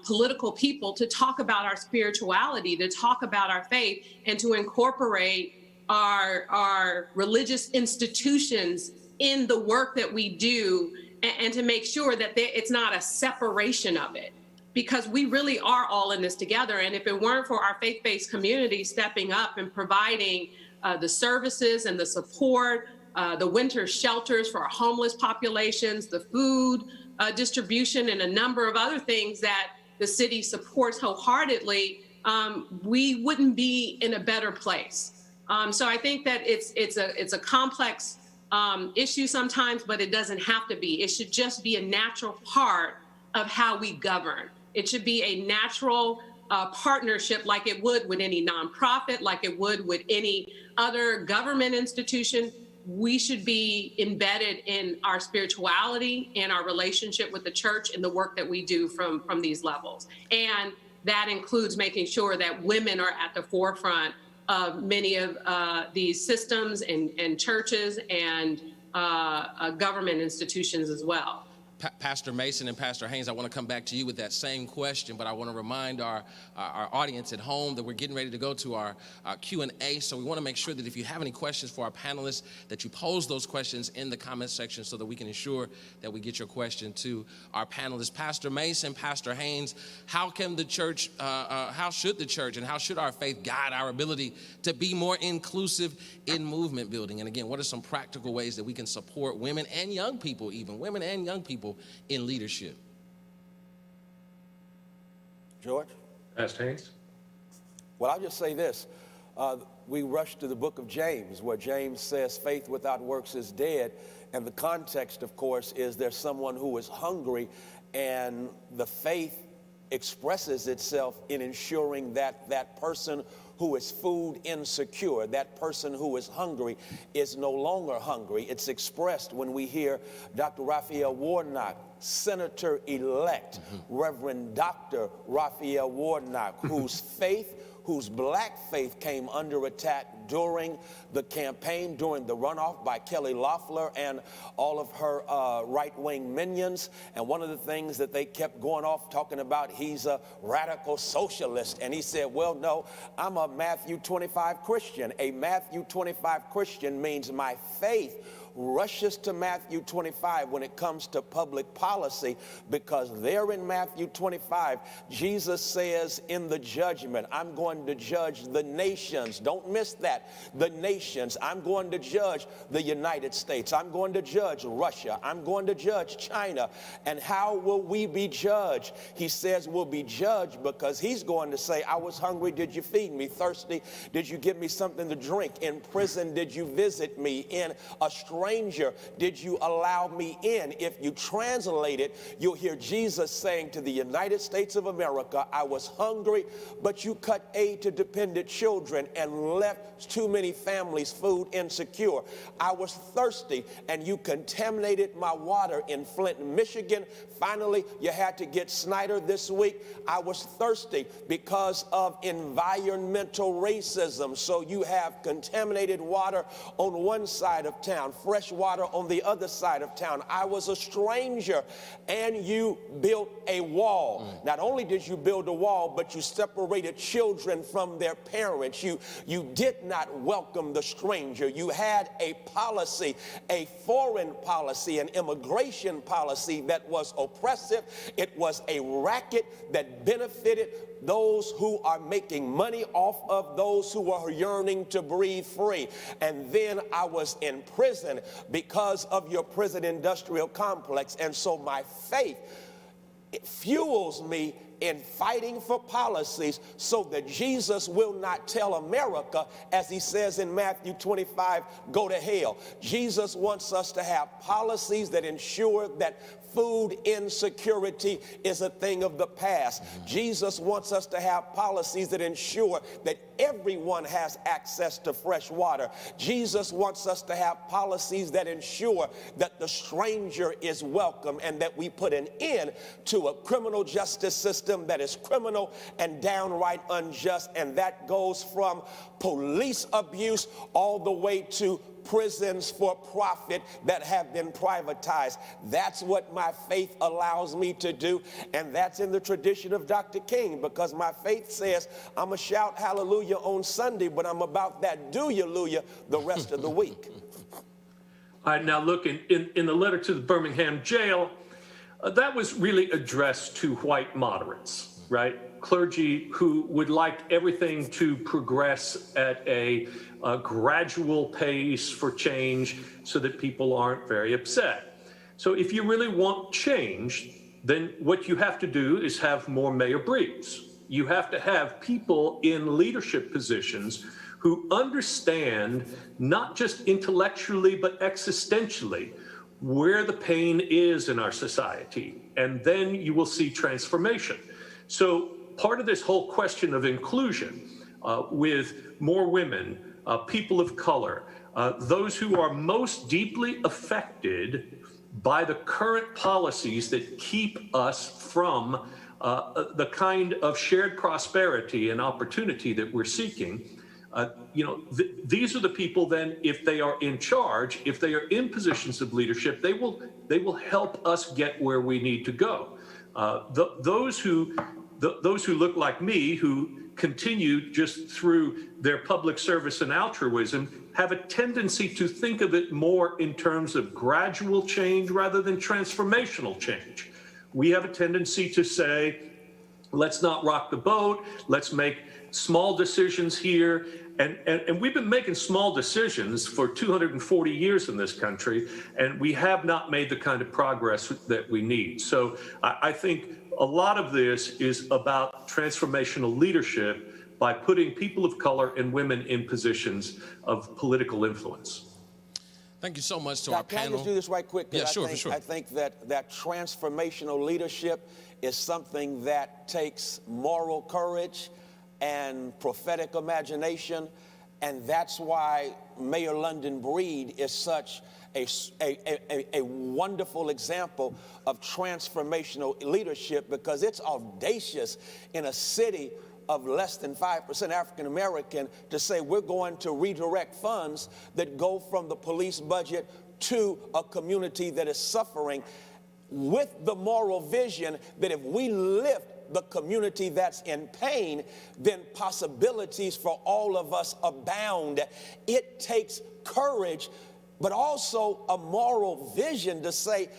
F: political people to talk about our spirituality, to talk about our faith, and to incorporate our religious institutions in the work that we do, and to make sure that it's not a separation of it. Because we really are all in this together. And if it weren't for our faith-based community stepping up and providing the services and the support, the winter shelters for our homeless populations, the food distribution, and a number of other things that the city supports wholeheartedly, we wouldn't be in a better place. So I think that it's a complex issue sometimes, but it doesn't have to be. It should just be a natural part of how we govern. It should be a natural partnership, like it would with any nonprofit, like it would with any other government institution. We should be embedded in our spirituality and our relationship with the church and the work that we do from these levels. And that includes making sure that women are at the forefront of many of these systems and churches and government institutions as well.
C: Pastor Mason and Pastor Haynes, I want to come back to you with that same question, but I want to remind our audience at home that we're getting ready to go to our Q&A, so we want to make sure that if you have any questions for our panelists, that you pose those questions in the comment section so that we can ensure that we get your question to our panelists. Pastor Mason, Pastor Haynes, how can the church, how should the church and how should our faith guide our ability to be more inclusive in movement building? And again, what are some practical ways that we can support women and young people, even women and young people, in leadership?
D: George?
E: Pastor Haynes?
D: Well, I'll just say this. We rush to the book of James, where James says faith without works is dead. And the context, of course, is there's someone who is hungry, and the faith expresses itself in ensuring that that person who is food insecure, that person who is hungry, is no longer hungry. It's expressed when we hear Dr. Raphael Warnock, Senator-elect, Reverend Dr. Raphael Warnock, whose faith, whose black faith came under attack during the campaign, during the runoff by Kelly Loeffler and all of her right-wing minions. And one of the things that they kept going off talking about, he's a radical socialist. And he said, well, no, I'm a Matthew 25 Christian. A Matthew 25 Christian means my faith rushes to Matthew 25 when it comes to public policy, because there in Matthew 25, Jesus says in the judgment, I'm going to judge the nations. Don't miss that. The nations. I'm going to judge the United States. I'm going to judge Russia. I'm going to judge China. And how will we be judged? He says we'll be judged because he's going to say, I was hungry, did you feed me? Thirsty, did you give me something to drink? In prison, did you visit me? In a stranger, did you allow me in? If you translate it, you'll hear Jesus saying to the United States of America, I was hungry, but you cut aid to dependent children and left too many families food insecure. I was thirsty and you contaminated my water in Flint, Michigan. Finally, you had to get Snyder this week. I was thirsty because of environmental racism. So you have contaminated water on one side of town, fresh water on the other side of town. I was a stranger and you built a wall. Not only did you build a wall, but you separated children from their parents. You did not welcome the stranger. You had a policy, a foreign policy, an immigration policy that was oppressive. It was a racket that benefited those who are making money off of those who are yearning to breathe free. And then I was in prison because of your prison industrial complex. And so my faith, it fuels me in fighting for policies so that Jesus will not tell America, as he says in Matthew 25, go to hell. Jesus wants us to have policies that ensure that food insecurity is a thing of the past. Jesus wants us to have policies that ensure that everyone has access to fresh water. Jesus wants us to have policies that ensure that the stranger is welcome and that we put an end to a criminal justice system that is criminal and downright unjust. And that goes from police abuse all the way to prisons for profit that have been privatized. That's what my faith allows me to do, and that's in the tradition of Dr. King, because my faith says I'm going to shout hallelujah on Sunday, but I'm about that do-ya-lujah the rest of the week.
E: All right, now look, in the letter to the Birmingham jail, that was really addressed to white moderates, right? Clergy who would like everything to progress at a gradual pace for change so that people aren't very upset. So if you really want change, then what you have to do is have more Mayor Breeds. You have to have people in leadership positions who understand, not just intellectually, but existentially, where the pain is in our society. And then you will see transformation. So part of this whole question of inclusion with more women, people of color, those who are most deeply affected by the current policies that keep us from the kind of shared prosperity and opportunity that we're seeking. These are the people then, if they are in charge, if they are in positions of leadership, they will help us get where we need to go. Those who look like me, who continue just through their public service and altruism, have a tendency to think of it more in terms of gradual change rather than transformational change. We have a tendency to say, let's not rock the boat, let's make small decisions here. And we've been making small decisions for 240 years in this country, and we have not made the kind of progress that we need. So I think a lot of this is about transformational leadership by putting people of color and women in positions of political influence.
C: Thank you so much to our panel.
D: Can I just do this right quick?
C: Yeah, sure, sure.
D: I think that transformational leadership is something that takes moral courage and prophetic imagination, and that's why Mayor London Breed is such a wonderful example of transformational leadership, because it's audacious in a city of less than 5% African American to say we're going to redirect funds that go from the police budget to a community that is suffering, with the moral vision that if we lift the community that's in pain, then possibilities for all of us abound. It takes courage but also a moral vision to say,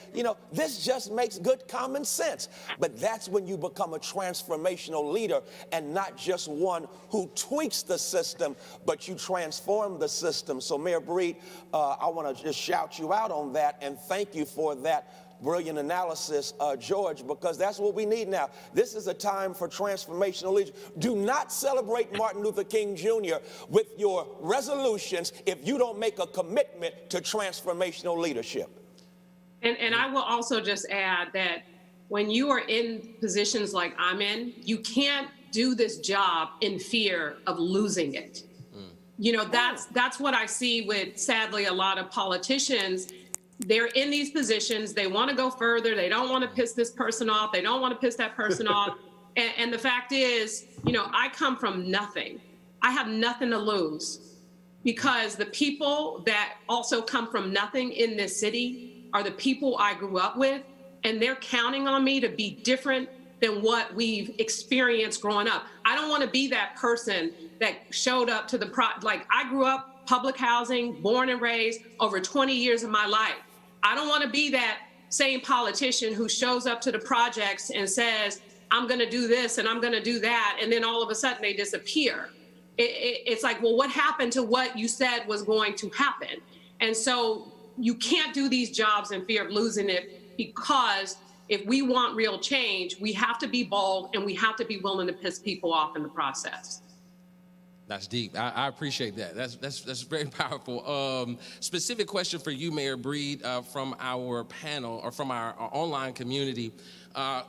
D: this just makes good common sense. But that's when you become a transformational leader and not just one who tweaks the system, but you transform the system. So Mayor Breed, I want to just shout you out on that and thank you for that brilliant analysis, George, because that's what we need now. This is a time for transformational leaders. Do not celebrate Martin Luther King Jr. with your resolutions if you don't make a commitment to transformational leadership.
F: And I will also just add that when you are in positions like I'm in, you can't do this job in fear of losing it. That's what I see with, sadly, a lot of politicians. They're in these positions. They want to go further. They don't want to piss this person off. They don't want to piss that person off. And the fact is, I come from nothing. I have nothing to lose, because the people that also come from nothing in this city are the people I grew up with, and they're counting on me to be different than what we've experienced growing up. I don't want to be that person that showed up to I grew up public housing, born and raised, over 20 years of my life. I don't want to be that same politician who shows up to the projects and says, I'm going to do this and I'm going to do that, and then all of a sudden they disappear. It's like, well, what happened to what you said was going to happen? And so you can't do these jobs in fear of losing it, because if we want real change, we have to be bold and we have to be willing to piss people off in the process.
C: That's deep. I appreciate that. That's very powerful. Specific question for you, Mayor Breed, from our panel or from our online community.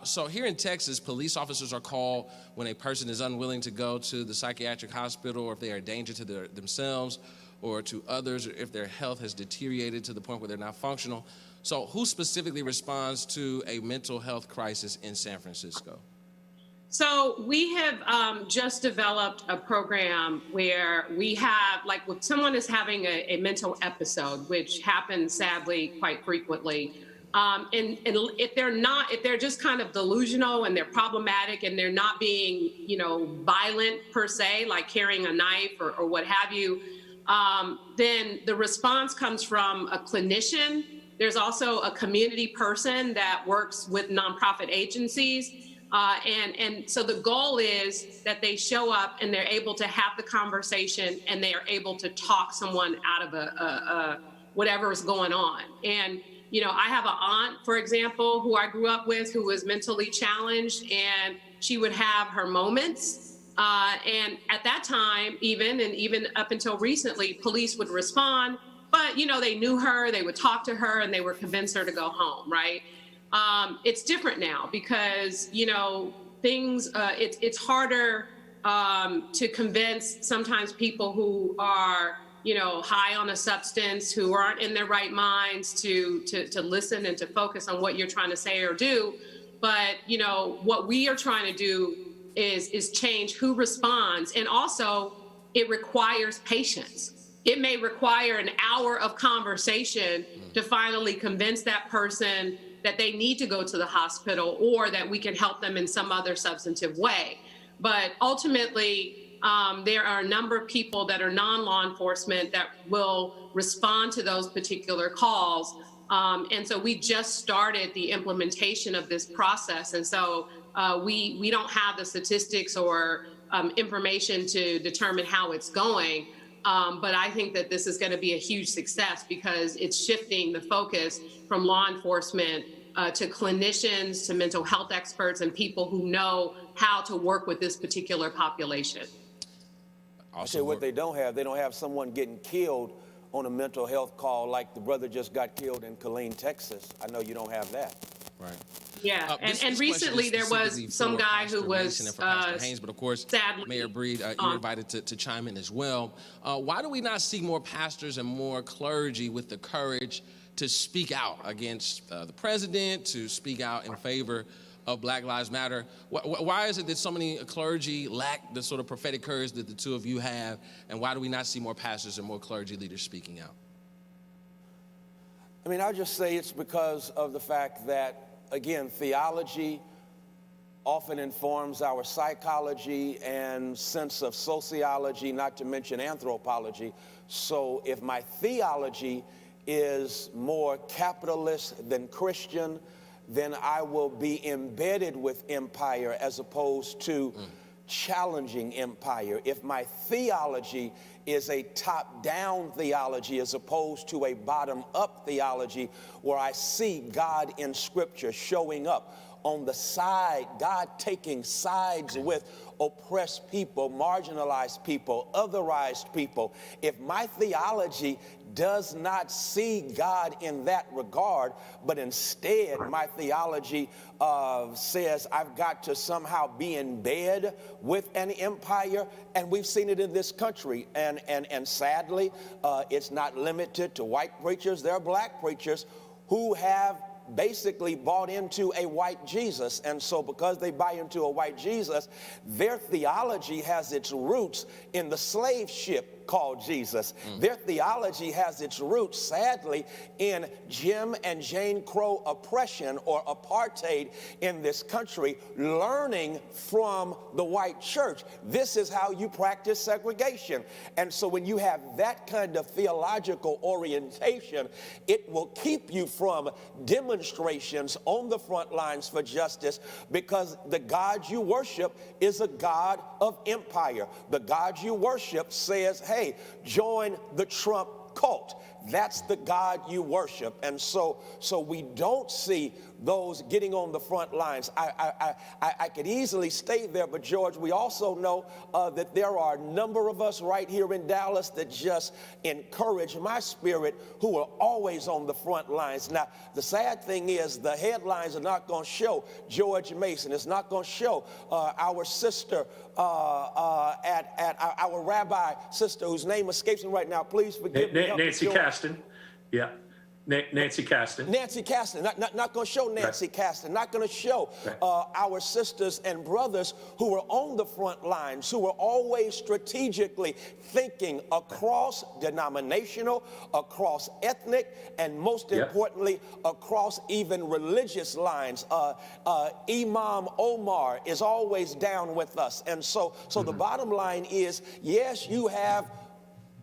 C: So here in Texas, police officers are called when a person is unwilling to go to the psychiatric hospital, or if they are a danger to themselves or to others, or if their health has deteriorated to the point where they're not functional. So who specifically responds to a mental health crisis in San Francisco?
F: So we have just developed a program where we have, like, when someone is having a mental episode, which happens sadly quite frequently, and if they're just kind of delusional and they're problematic and they're not being, violent per se, like carrying a knife or what have you, then the response comes from a clinician. There's also a community person that works with nonprofit agencies. And so the goal is that they show up and they're able to have the conversation and they are able to talk someone out of whatever is going on. And, I have an aunt, for example, who I grew up with, who was mentally challenged, and she would have her moments. And at that time, even up until recently, police would respond, but, they knew her, they would talk to her, and they would convince her to go home, right? It's different now because, things, it's harder to convince sometimes people who are, high on a substance, who aren't in their right minds to listen and to focus on what you're trying to say or do. But, what we are trying to do is change who responds. And also it requires patience. It may require an hour of conversation to finally convince that person that they need to go to the hospital or that we can help them in some other substantive way. But ultimately, there are a number of people that are non-law enforcement that will respond to those particular calls. And so we just started the implementation of this process. And so we don't have the statistics or information to determine how it's going. But I think that this is going to be a huge success because it's shifting the focus from law enforcement to clinicians, to mental health experts, and people who know how to work with this particular population.
D: I'll say what they don't have someone getting killed on a mental health call like the brother just got killed in Killeen, Texas. I know you don't have that.
C: Right.
F: Yeah, and recently there was some guy who was
C: Haynes, but of course,
F: sadly,
C: Mayor Breed, you're invited to chime in as well. Why do we not see more pastors and more clergy with the courage to speak out against the president, to speak out in favor of Black Lives Matter? Why is it that so many clergy lack the sort of prophetic courage that the two of you have, and why do we not see more pastors and more clergy leaders speaking out?
D: I mean, I'll just say it's because of the fact that, again, theology often informs our psychology and sense of sociology, not to mention anthropology. So if my theology is more capitalist than Christian, then I will be embedded with empire as opposed to challenging empire. If my theology is a top-down theology as opposed to a bottom-up theology where I see God in Scripture showing up on the side, God taking sides with oppressed people, marginalized people, otherized people. If my theology does not see God in that regard, but instead my theology says I've got to somehow be in bed with an empire, and we've seen it in this country, and sadly, it's not limited to white preachers. There are black preachers who have basically bought into a white Jesus. And so because they buy into a white Jesus, their theology has its roots in the slave ship called Jesus. Their theology has its roots, sadly, in Jim and Jane Crow oppression or apartheid in this country, learning from the white church. This is how you practice segregation. And so when you have that kind of theological orientation, it will keep you from demonstrations on the front lines for justice, because the God you worship is a God of empire. The God you worship says, hey, join the Trump cult. That's the God you worship. And so we don't see those getting on the front lines. I could easily stay there, but George, we also know that there are a number of us right here in Dallas that just encourage my spirit, who are always on the front lines. Now, the sad thing is the headlines are not going to show George Mason. It's not going to show our sister at our rabbi sister, whose name escapes me right now. Please forgive me.
E: Nancy Caston. Yeah. Nancy Caston.
D: Nancy Caston. Not going to show Nancy Caston. Not going to show our sisters and brothers who are on the front lines, who are always strategically thinking across denominational, across ethnic, and most importantly, across even religious lines. Imam Omar is always down with us. And so the bottom line is, yes, you have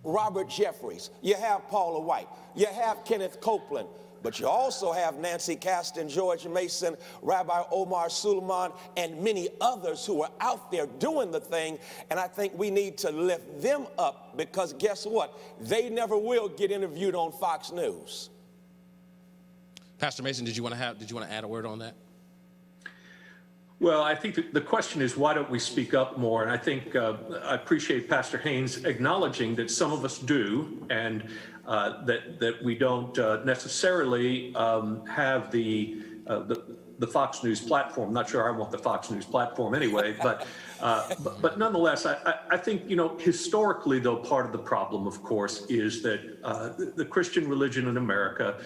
D: Robert Jeffries, you have Paula White, you have Kenneth Copeland, but you also have Nancy Caston, George Mason, Rabbi Omar Suleiman, and many others who are out there doing the thing. And I think we need to lift them up, because guess what? They never will get interviewed on Fox News.
C: Pastor Mason, did you want to add a word on that?
E: Well, I think the question is, why don't we speak up more? And I think I appreciate Pastor Haynes acknowledging that some of us do, and that we don't necessarily have the Fox News platform. Not sure I want the Fox News platform anyway, but nonetheless, I think, historically, though, part of the problem, of course, is that the Christian religion in America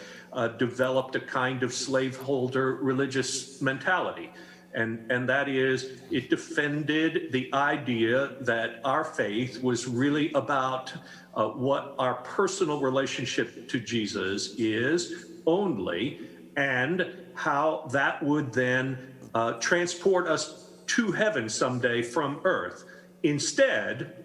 E: developed a kind of slaveholder religious mentality. And that is, it defended the idea that our faith was really about what our personal relationship to Jesus is only, and how that would then transport us to heaven someday from earth, instead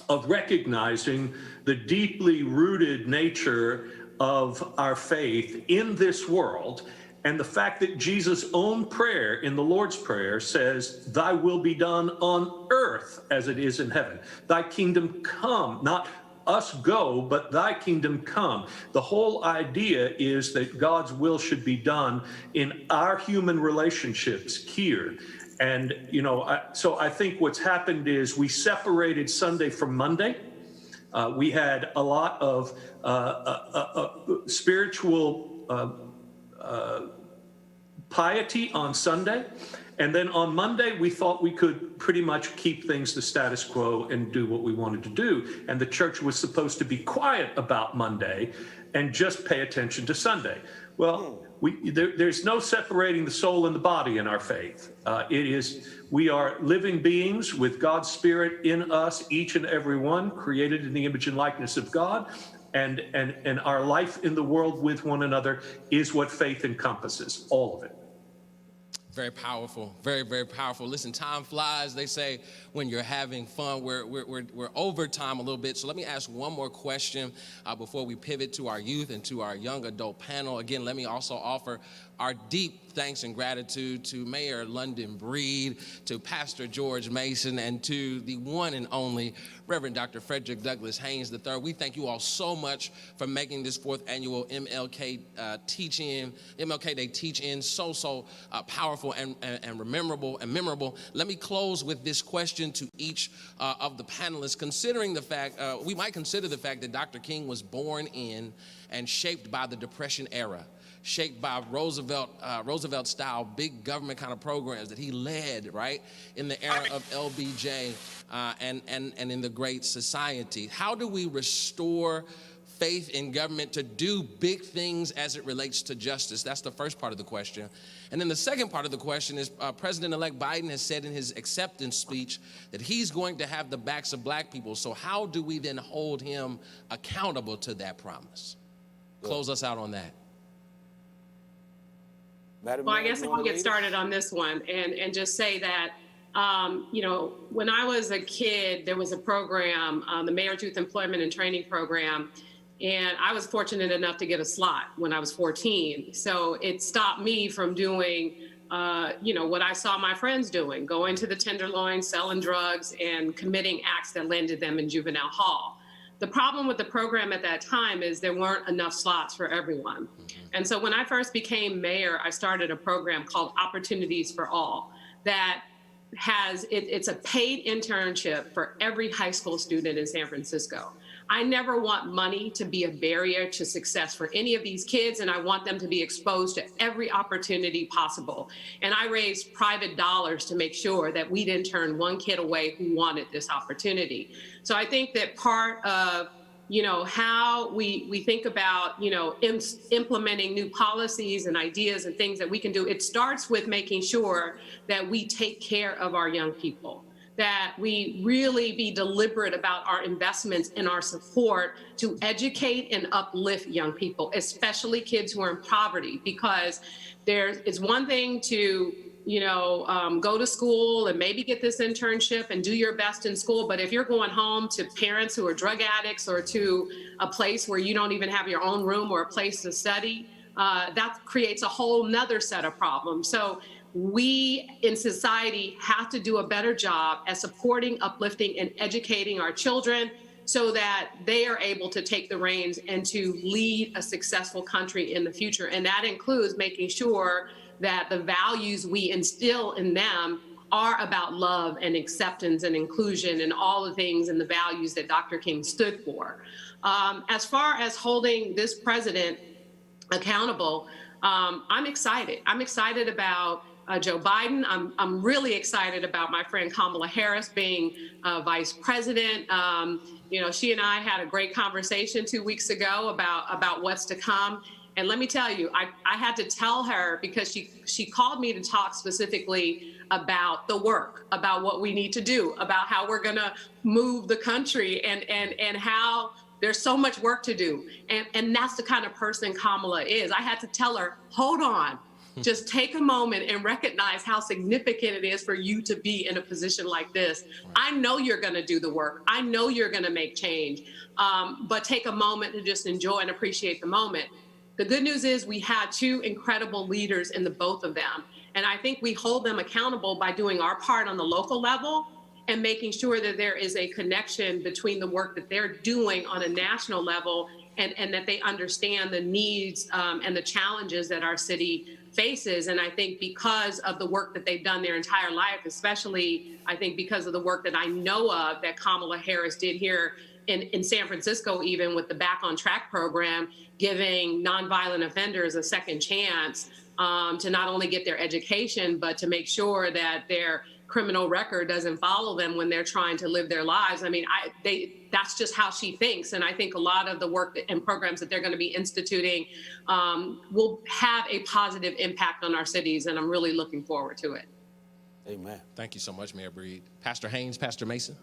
E: of recognizing the deeply rooted nature of our faith in this world. And the fact that Jesus' own prayer in the Lord's Prayer says, thy will be done on earth as it is in heaven. Thy kingdom come, not us go, but thy kingdom come. The whole idea is that God's will should be done in our human relationships here. And, so I think what's happened is we separated Sunday from Monday. We had a lot of spiritual piety on Sunday, and then on Monday we thought we could pretty much keep things the status quo and do what we wanted to do, and the church was supposed to be quiet about Monday and just pay attention to Sunday. Well, there's no separating the soul and the body in our faith. We are living beings with God's Spirit in us, each and every one, created in the image and likeness of God. And our life in the world with one another is what faith encompasses, all of it.
C: Very powerful, very, very powerful. Listen, time flies, they say, when you're having fun. We're over time a little bit, so let me ask one more question before we pivot to our youth and to our young adult panel. Again, let me also offer our deep thanks and gratitude to Mayor London Breed, to Pastor George Mason, and to the one and only Reverend Dr. Frederick Douglass Haynes III. We thank you all so much for making this 4th annual MLK Teach-In, MLK Day Teach-In so powerful and memorable. Let me close with this question to each of the panelists. Considering the fact, we might consider the fact that Dr. King was born in and shaped by the Depression era, shaped by Roosevelt-style big government kind of programs that he led, right, in the era of LBJ and in the Great Society. How do we restore faith in government to do big things as it relates to justice? That's the first part of the question. And then the second part of the question is President-elect Biden has said in his acceptance speech that he's going to have the backs of black people. So how do we then hold him accountable to that promise? Close us out on that.
F: Well, I guess I'll get started on this one and just say that, you know, when I was a kid, there was a program, the Mayor's Youth Employment and Training Program, and I was fortunate enough to get a slot when I was 14. So it stopped me from doing, you know, what I saw my friends doing, going to the Tenderloin, selling drugs, and committing acts that landed them in juvenile hall. The problem with the program at that time is there weren't enough slots for everyone. And so when I first became mayor, I started a program called Opportunities for All that has, it's a paid internship for every high school student in San Francisco. I never want money to be a barrier to success for any of these kids, and I want them to be exposed to every opportunity possible. And I raised private dollars to make sure that we didn't turn one kid away who wanted this opportunity. So I think that part of, you know, how we think about, you know, implementing new policies and ideas and things that we can do, it starts with making sure that we take care of our young people, that we really be deliberate about our investments and our support to educate and uplift young people, especially kids who are in poverty, because it's one thing to, you know, go to school and maybe get this internship and do your best in school. But if you're going home to parents who are drug addicts or to a place where you don't even have your own room or a place to study, that creates a whole nother set of problems. So we in society have to do a better job at supporting, uplifting, and educating our children so that they are able to take the reins and to lead a successful country in the future. And that includes making sure that the values we instill in them are about love and acceptance and inclusion and all the things and the values that Dr. King stood for. As far as holding this president accountable, I'm excited. I'm excited about Joe Biden. I'm really excited about my friend Kamala Harris being vice president. You know, she and I had a great conversation 2 weeks ago about what's to come. And let me tell you, I had to tell her because she called me to talk specifically about the work, about what we need to do, about how we're gonna move the country and how there's so much work to do. And that's the kind of person Kamala is. I had to tell her, hold on, just take a moment and recognize how significant it is for you to be in a position like this. I know you're gonna do the work. I know you're gonna make change, but take a moment to just enjoy and appreciate the moment. The good news is we had two incredible leaders in the both of them. And I think we hold them accountable by doing our part on the local level and making sure that there is a connection between the work that they're doing on a national level and that they understand the needs and the challenges that our city faces. And I think because of the work that they've done their entire life, especially I think because of the work that I know of that Kamala Harris did here in San Francisco, even with the Back on Track program, giving nonviolent offenders a second chance to not only get their education, but to make sure that their criminal record doesn't follow them when they're trying to live their lives. I mean, that's just how she thinks. And I think a lot of the work and programs that they're going to be instituting will have a positive impact on our cities. And I'm really looking forward to it.
C: Amen. Thank you so much, Mayor Breed. Pastor Haynes, Pastor Mason.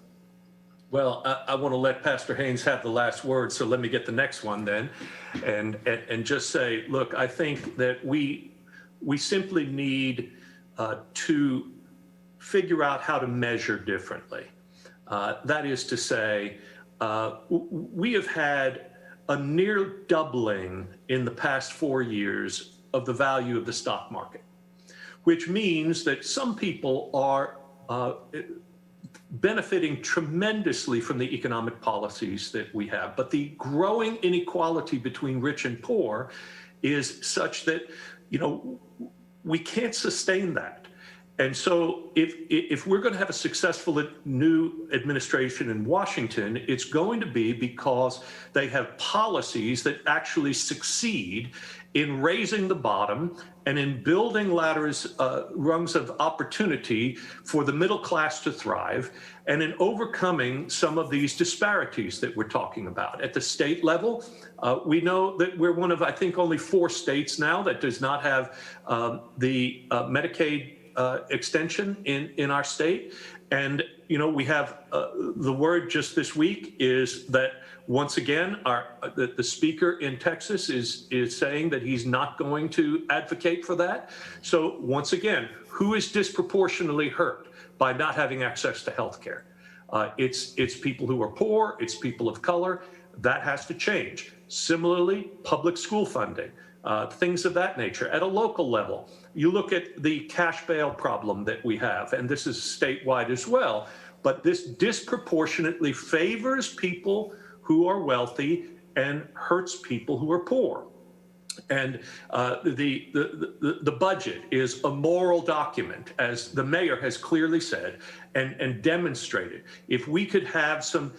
E: Well, I want to let Pastor Haynes have the last word, so let me get the next one then, and just say, look, I think that we simply need to figure out how to measure differently. That is to say, we have had a near doubling in the past 4 years of the value of the stock market, which means that some people are benefiting tremendously from the economic policies that we have. But the growing inequality between rich and poor is such that, we can't sustain that. And so if we're going to have a successful new administration in Washington, it's going to be because they have policies that actually succeed in raising the bottom and in building ladders, rungs of opportunity for the middle class to thrive, and in overcoming some of these disparities that we're talking about. At the state level, we know that we're one of, I think, only 4 states now that does not have the Medicaid extension in our state. And, we have the word just this week is that once again, the speaker in Texas is saying that he's not going to advocate for that. So once again, who is disproportionately hurt by not having access to health care? It's people who are poor, it's people of color. That has to change. Similarly, public school funding, things of that nature. At a local level, you look at the cash bail problem that we have, and this is statewide as well, but this disproportionately favors people who are wealthy and hurts people who are poor. And the budget is a moral document, as the mayor has clearly said and demonstrated. If we could have some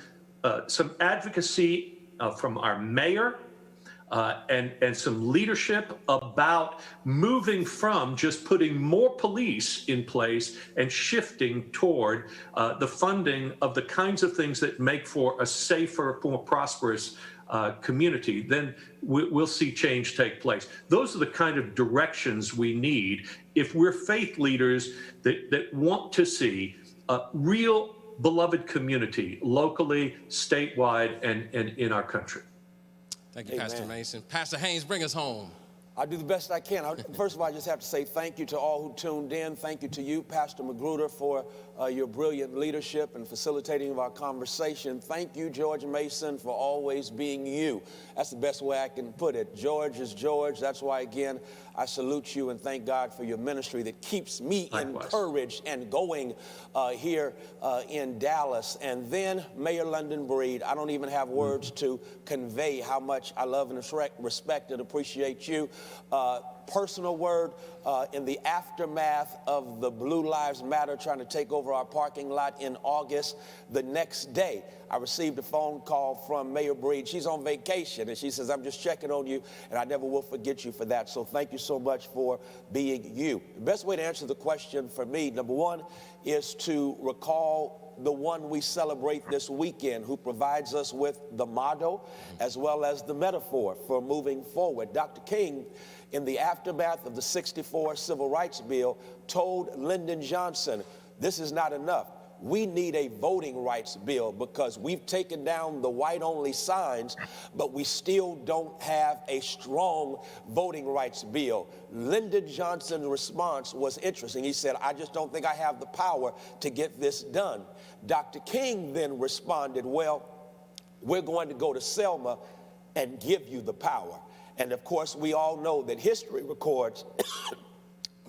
E: advocacy from our mayor and some leadership about moving from just putting more police in place and shifting toward the funding of the kinds of things that make for a safer, more prosperous community, then we'll see change take place. Those are the kind of directions we need if we're faith leaders that want to see a real beloved community locally, statewide, and in our country.
C: Thank you, Pastor Mason. Pastor Haynes, bring us home.
D: I'll do the best I can. First of all, I just have to say thank you to all who tuned in. Thank you to you, Pastor Magruder, for your brilliant leadership and facilitating of our conversation. Thank you, George Mason, for always being you. That's the best way I can put it. George is George. That's why, again, I salute you and thank God for your ministry that keeps me encouraged and going here in Dallas. And then Mayor London Breed, I don't even have words to convey how much I love and respect and appreciate you. Personal word, in the aftermath of the Blue Lives Matter trying to take over our parking lot in August, the next day, I received a phone call from Mayor Breed. She's on vacation, and she says, I'm just checking on you, and I never will forget you for that. So thank you so much for being you. The best way to answer the question for me, number one, is to recall the one we celebrate this weekend, who provides us with the motto as well as the metaphor for moving forward. Dr. King, in the aftermath of the '64 Civil Rights Bill, told Lyndon Johnson, this is not enough. We need a voting rights bill because we've taken down the white-only signs, but we still don't have a strong voting rights bill. Lyndon Johnson's response was interesting. He said, I just don't think I have the power to get this done. Dr. King then responded, well, we're going to go to Selma and give you the power. And of course, we all know that history records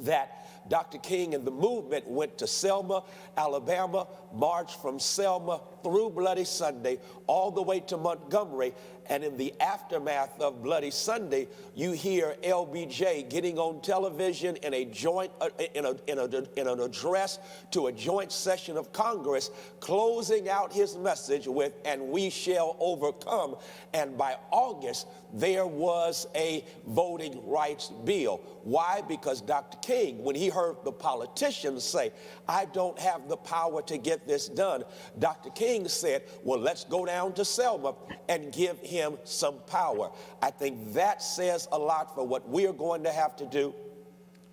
D: that Dr. King and the movement went to Selma, Alabama, marched from Selma through Bloody Sunday all the way to Montgomery. And in the aftermath of Bloody Sunday, you hear LBJ getting on television in a joint, in an address to a joint session of Congress, closing out his message with, and we shall overcome. And by August, there was a voting rights bill. Why? Because Dr. King, when he heard the politicians say, I don't have the power to get this done, Dr. King said, well, let's go down to Selma and give him some power. I think that says a lot for what we're going to have to do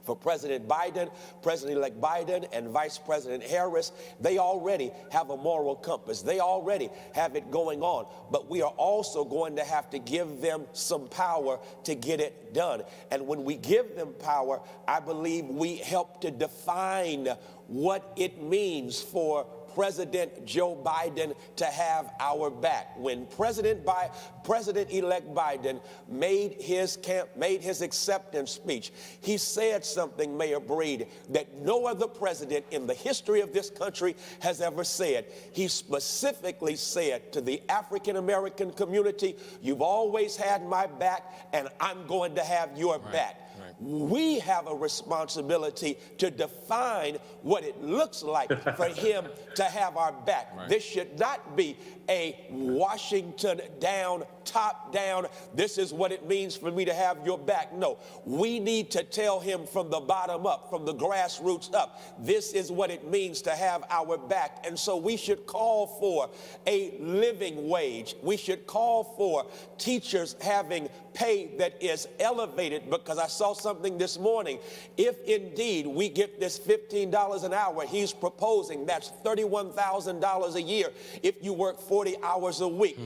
D: For President Biden, President-elect Biden, and Vice President Harris, they already have a moral compass. They already have it going on. But we are also going to have to give them some power to get it done. And when we give them power, I believe we help to define what it means for President Joe Biden to have our back. When President-elect Biden made his acceptance speech, he said something, Mayor Breed, that no other president in the history of this country has ever said. He specifically said to the African American community, "You've always had my back, and I'm going to have your back." We have a responsibility to define what it looks like for him to have our back. This should not be a Washington down, top down, this is what it means for me to have your back. No, we need to tell him from the bottom up, from the grassroots up, this is what it means to have our back. And so we should call for a living wage. We should call for teachers having pay that is elevated, because I saw something this morning. If indeed we get this $15 an hour he's proposing, that's $31,000 a year if you work 40 hours a week.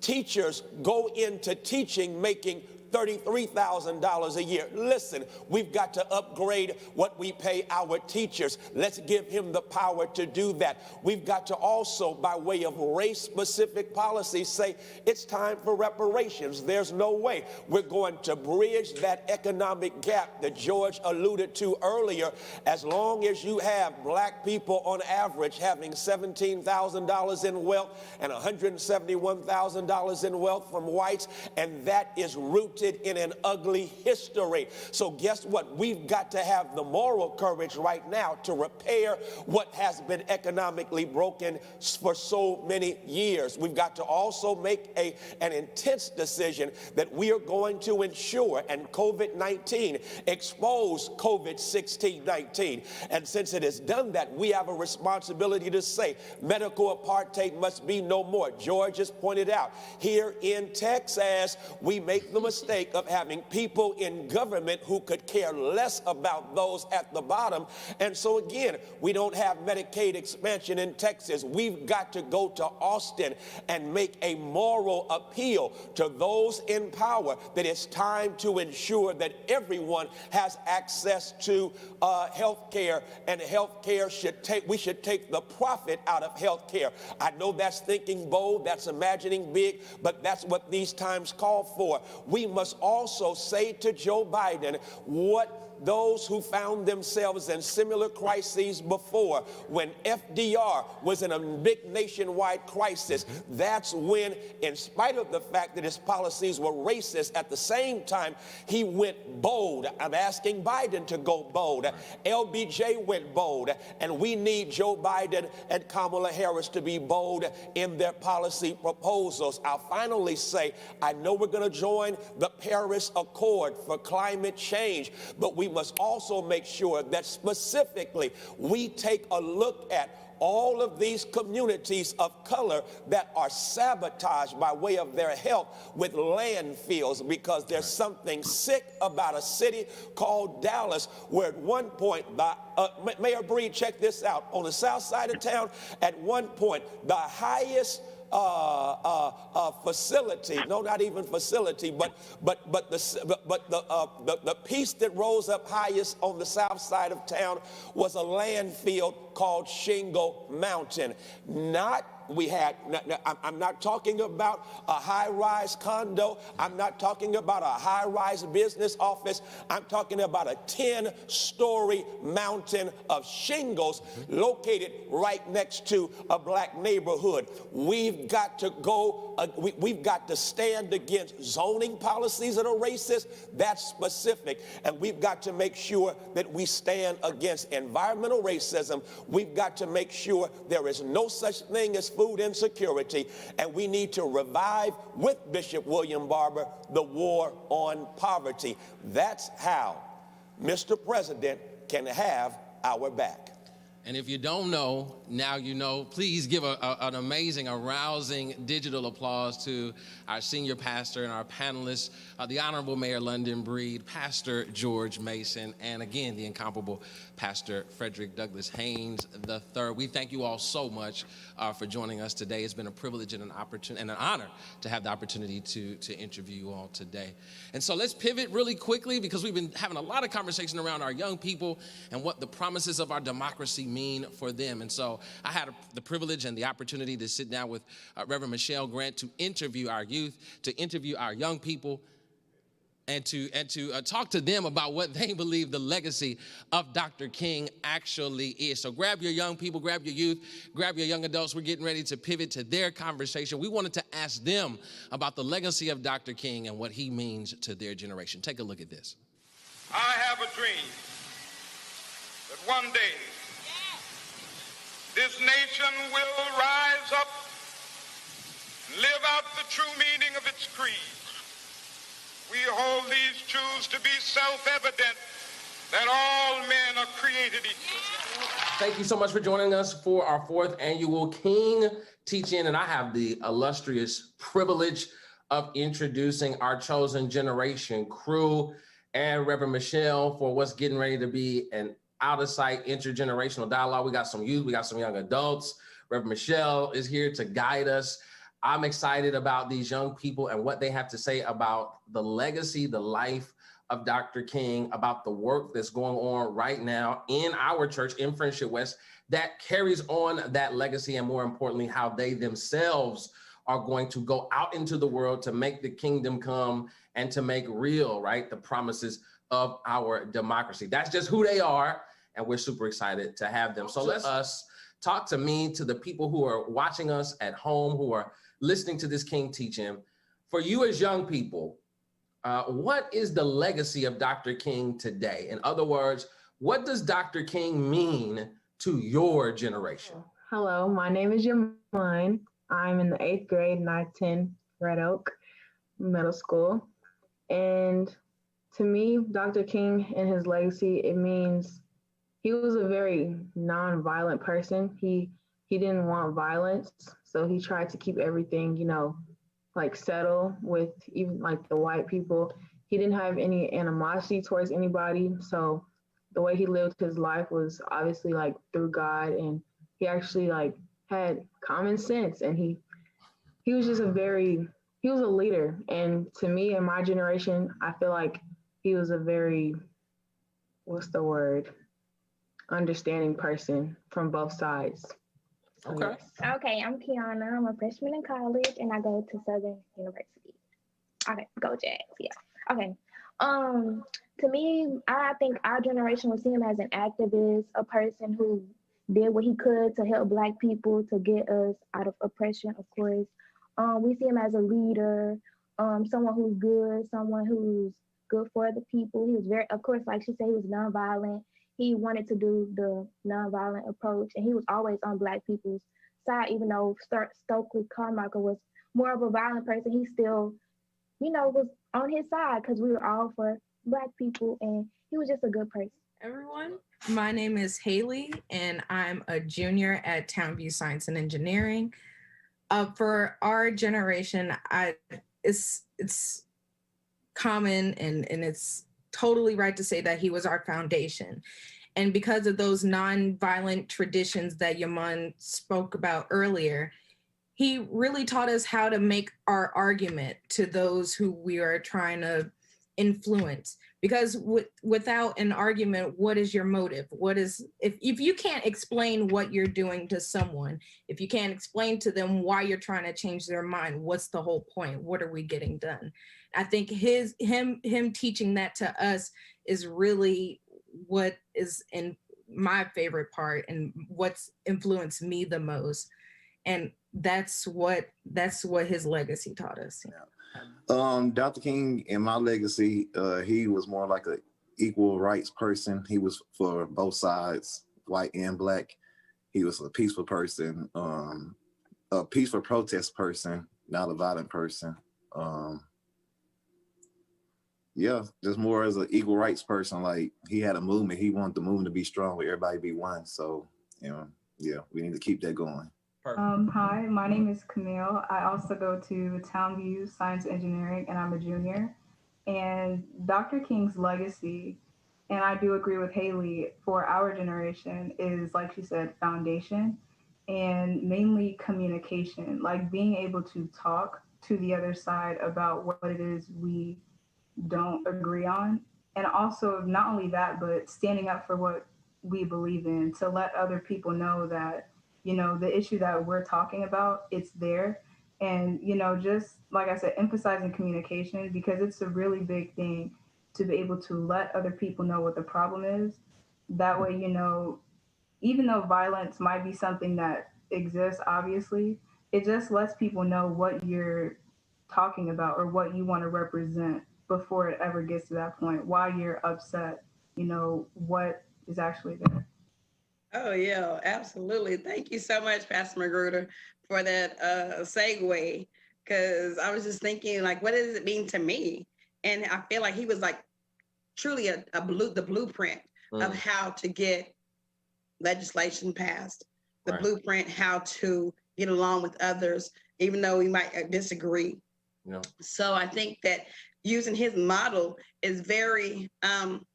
D: Teachers go into teaching making $33,000 a year. Listen, we've got to upgrade what we pay our teachers. Let's give him the power to do that. We've got to also, by way of race-specific policies, say it's time for reparations. There's no way we're going to bridge that economic gap that George alluded to earlier as long as you have black people on average having $17,000 in wealth and $171,000 in wealth from whites, and that is rooted in an ugly history. So guess what? We've got to have the moral courage right now to repair what has been economically broken for so many years. We've got to also make an intense decision that we are going to ensure, and COVID-19 exposed COVID-19. And since it has done that, we have a responsibility to say medical apartheid must be no more. George has pointed out, here in Texas, we make the mistake of having people in government who could care less about those at the bottom. And so again, we don't have Medicaid expansion in Texas. We've got to go to Austin and make a moral appeal to those in power that it's time to ensure that everyone has access to health care, and health care we should take the profit out of health care. I know that's thinking bold, that's imagining big, but that's what these times call for. We must also say to Joe Biden what those who found themselves in similar crises before, when FDR was in a big nationwide crisis, that's when, in spite of the fact that his policies were racist, at the same time, he went bold. I'm asking Biden to go bold. LBJ went bold, and we need Joe Biden and Kamala Harris to be bold in their policy proposals. I'll finally say, I know we're going to join the Paris Accord for climate change, but we must also make sure that specifically we take a look at all of these communities of color that are sabotaged by way of their health with landfills, because there's something sick about a city called Dallas, where at one point, Mayor Breed, check this out, on the south side of town, at one point, the highest facility, no, not even facility, but the piece that rose up highest on the south side of town was a landfill called Shingle Mountain. I'm not talking about a high-rise condo. I'm not talking about a high-rise business office. I'm talking about a 10-story mountain of shingles located right next to a black neighborhood. We've got to we've got to stand against zoning policies that are racist. That's specific. And we've got to make sure that we stand against environmental racism. We've got to make sure there is no such thing as food insecurity, and we need to revive, with Bishop William Barber, the war on poverty. That's how Mr. President can have our back.
C: And if you don't know, now you know. Please give an amazing, arousing digital applause to our senior pastor and our panelists, the Honorable Mayor London Breed, Pastor George Mason, and again, the incomparable Pastor Frederick Douglass Haynes III. We thank you all so much for joining us today. It's been a privilege and an opportunity and an honor to have the opportunity to interview you all today. And so let's pivot really quickly, because we've been having a lot of conversation around our young people and what the promises of our democracy mean for them. And so I had the privilege and the opportunity to sit down with Reverend Michelle Grant to interview our youth, to interview our young people, and to talk to them about what they believe the legacy of Dr. King actually is. So grab your young people, grab your youth, grab your young adults. We're getting ready to pivot to their conversation. We wanted to ask them about the legacy of Dr. King and what he means to their generation. Take a look at this.
G: I have a dream that one day this nation will rise up and live out the true meaning of its creed. We hold these truths to be self-evident, that all men are created equal.
C: Thank you so much for joining us for our 4th annual King Teach-In, and I have the illustrious privilege of introducing our chosen generation crew and Reverend Michelle for what's getting ready to be an out-of-sight intergenerational dialogue. We got some youth, we got some young adults. Reverend Michelle is here to guide us. I'm excited about these young people and what they have to say about the legacy, the life of Dr. King, about the work that's going on right now in our church in Friendship West that carries on that legacy, and more importantly, how they themselves are going to go out into the world to make the kingdom come and to make real, right, the promises of our democracy. That's just who they are, and we're super excited to have them. So let us talk to the people who are watching us at home, who are listening to this King Teach-In. For you as young people, what is the legacy of Dr. King today? In other words, what does Dr. King mean to your generation?
H: Hello, my name is Yamine. I'm in the 8th grade and I attend Red Oak Middle School. And to me, Dr. King and his legacy, it means he was a very non-violent person. He didn't want violence, so he tried to keep everything, like settle with even like the white people. He didn't have any animosity towards anybody, so the way he lived his life was obviously like through God, and he actually like had common sense, and he was just he was a leader. And to me and my generation, I feel like he was a very, understanding person from both sides.
C: Okay.
I: Okay, I'm Kiana. I'm a freshman in college, and I go to Southern University. Okay, go Jags. Yeah. Okay. To me, I think our generation will see him as an activist, a person who did what he could to help Black people, to get us out of oppression, of course. We see him as a leader, someone who's good, someone who's good for the people. He was very, of course, like she said, he was nonviolent. He wanted to do the nonviolent approach, and he was always on Black people's side, even though Stokely Carmichael was more of a violent person. He still, was on his side because we were all for Black people, and he was just a good person.
J: Everyone, my name is Haley, and I'm a junior at Townview Science and Engineering. For our generation, it's common and it's totally right to say that he was our foundation. And because of those nonviolent traditions that Yaman spoke about earlier, he really taught us how to make our argument to those who we are trying to influence. Because without an argument, what is your motive? If you can't explain what you're doing to someone, if you can't explain to them why you're trying to change their mind, what's the whole point? What are we getting done? I think him teaching that to us is really what is in my favorite part and what's influenced me the most. And that's what his legacy taught us.
K: Yeah. Dr. King, in my legacy, he was more like an equal rights person. He was for both sides, white and Black. He was a peaceful person, a peaceful protest person, not a violent person. Just more as an equal rights person. Like, he had a movement. He wanted the movement to be strong, where everybody be one. So, And yeah, we need to keep that going.
L: Hi, my name is Camille. I also go to Townview Science Engineering, and I'm a junior. And Dr. King's legacy, and I do agree with Haley, for our generation is, like she said, foundation and mainly communication, like being able to talk to the other side about what it is we don't agree on. And also, not only that, but standing up for what we believe in to let other people know that, the issue that we're talking about, it's there. And, just like I said, emphasizing communication because it's a really big thing to be able to let other people know what the problem is. That way, even though violence might be something that exists, obviously, it just lets people know what you're talking about or what you want to represent before it ever gets to that point, why you're upset, what is actually there.
M: Oh, yeah, absolutely. Thank you so much, Pastor Magruder, for that segue. Because I was just thinking, like, what does it mean to me? And I feel like he was like truly the blueprint of how to get legislation passed, the blueprint how to get along with others, even though we might disagree.
C: Yeah.
M: So I think that using his model is very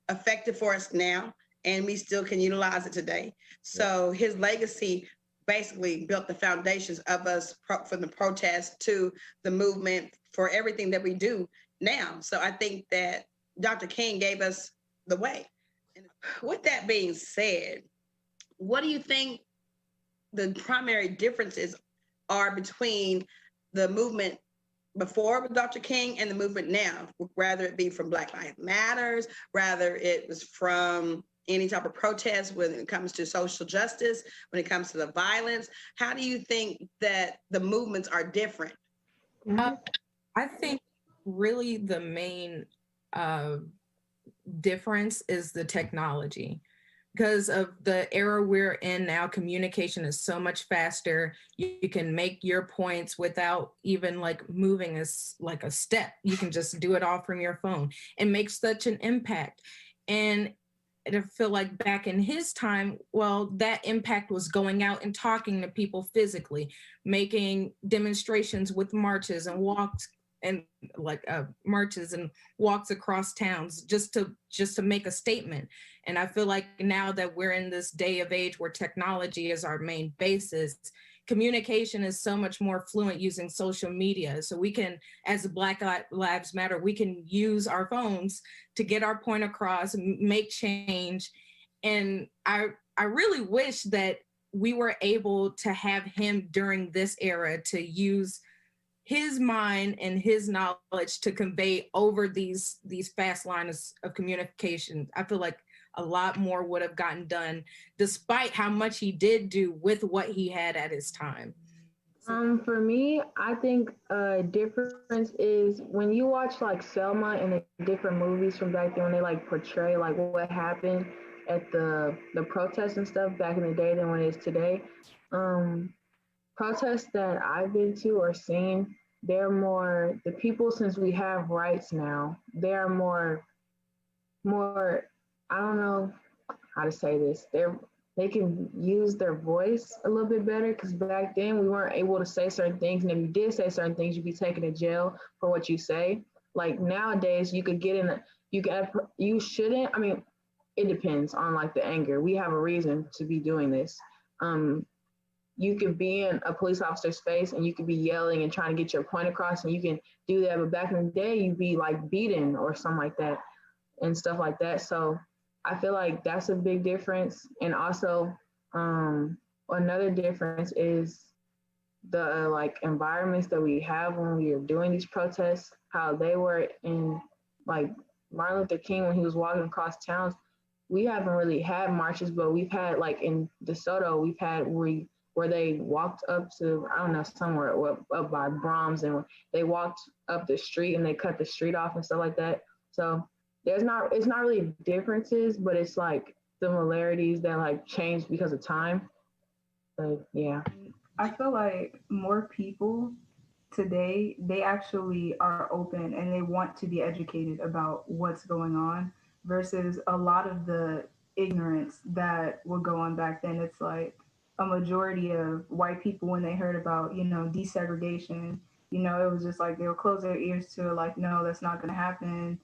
M: effective for us now, and we still can utilize it today. So his legacy basically built the foundations of us from the protest to the movement for everything that we do now. So I think that Dr. King gave us the way. And with that being said, what do you think the primary differences are between the movement before with Dr. King and the movement now, rather it be from Black Lives Matters, rather it was from any type of protest when it comes to social justice, when it comes to the violence? How do you think that the movements are different?
J: I think really the main difference is the technology. Because of the era we're in now, communication is so much faster. You can make your points without even like moving a step. You can just do it all from your phone and make such an impact. And I feel like back in his time, well, that impact was going out and talking to people physically, making demonstrations with marches and walks and marches and walks across towns just to make a statement. And I feel like now that we're in this day of age where technology is our main basis, communication is so much more fluent using social media. So we can, as Black Lives Matter, we can use our phones to get our point across, make change. And I really wish that we were able to have him during this era to use his mind and his knowledge to convey over these fast lines of communication. I feel like a lot more would have gotten done despite how much he did do with what he had at his time.
H: For me, I think a difference is when you watch like Selma and the different movies from back then when they like portray like what happened at the protests and stuff back in the day than what it is today. Protests that I've been to or seen, they're more, the people, since we have rights now, they're more, I don't know how to say this. They can use their voice a little bit better because back then we weren't able to say certain things. And if you did say certain things, you'd be taken to jail for what you say. Like nowadays you could get in, you shouldn't, I mean, it depends on like the anger. We have a reason to be doing this. You could be in a police officer's face and you could be yelling and trying to get your point across and you can do that. But back in the day, you'd be like beaten or something like that and stuff like that. So I feel like that's a big difference. And also another difference is the like environments that we have when we are doing these protests, how they were in like Martin Luther King when he was walking across towns. We haven't really had marches, but we've had like in DeSoto, we've had where they walked up to, I don't know, somewhere up by Brahms, and they walked up the street and they cut the street off and stuff like that. So it's not really differences, but it's like similarities that like changed because of time. But yeah.
L: I feel like more people today, they actually are open and they want to be educated about what's going on versus a lot of the ignorance that would go on back then. It's like a majority of white people, when they heard about, desegregation, it was just like they would close their ears to it, like, no, that's not going to happen.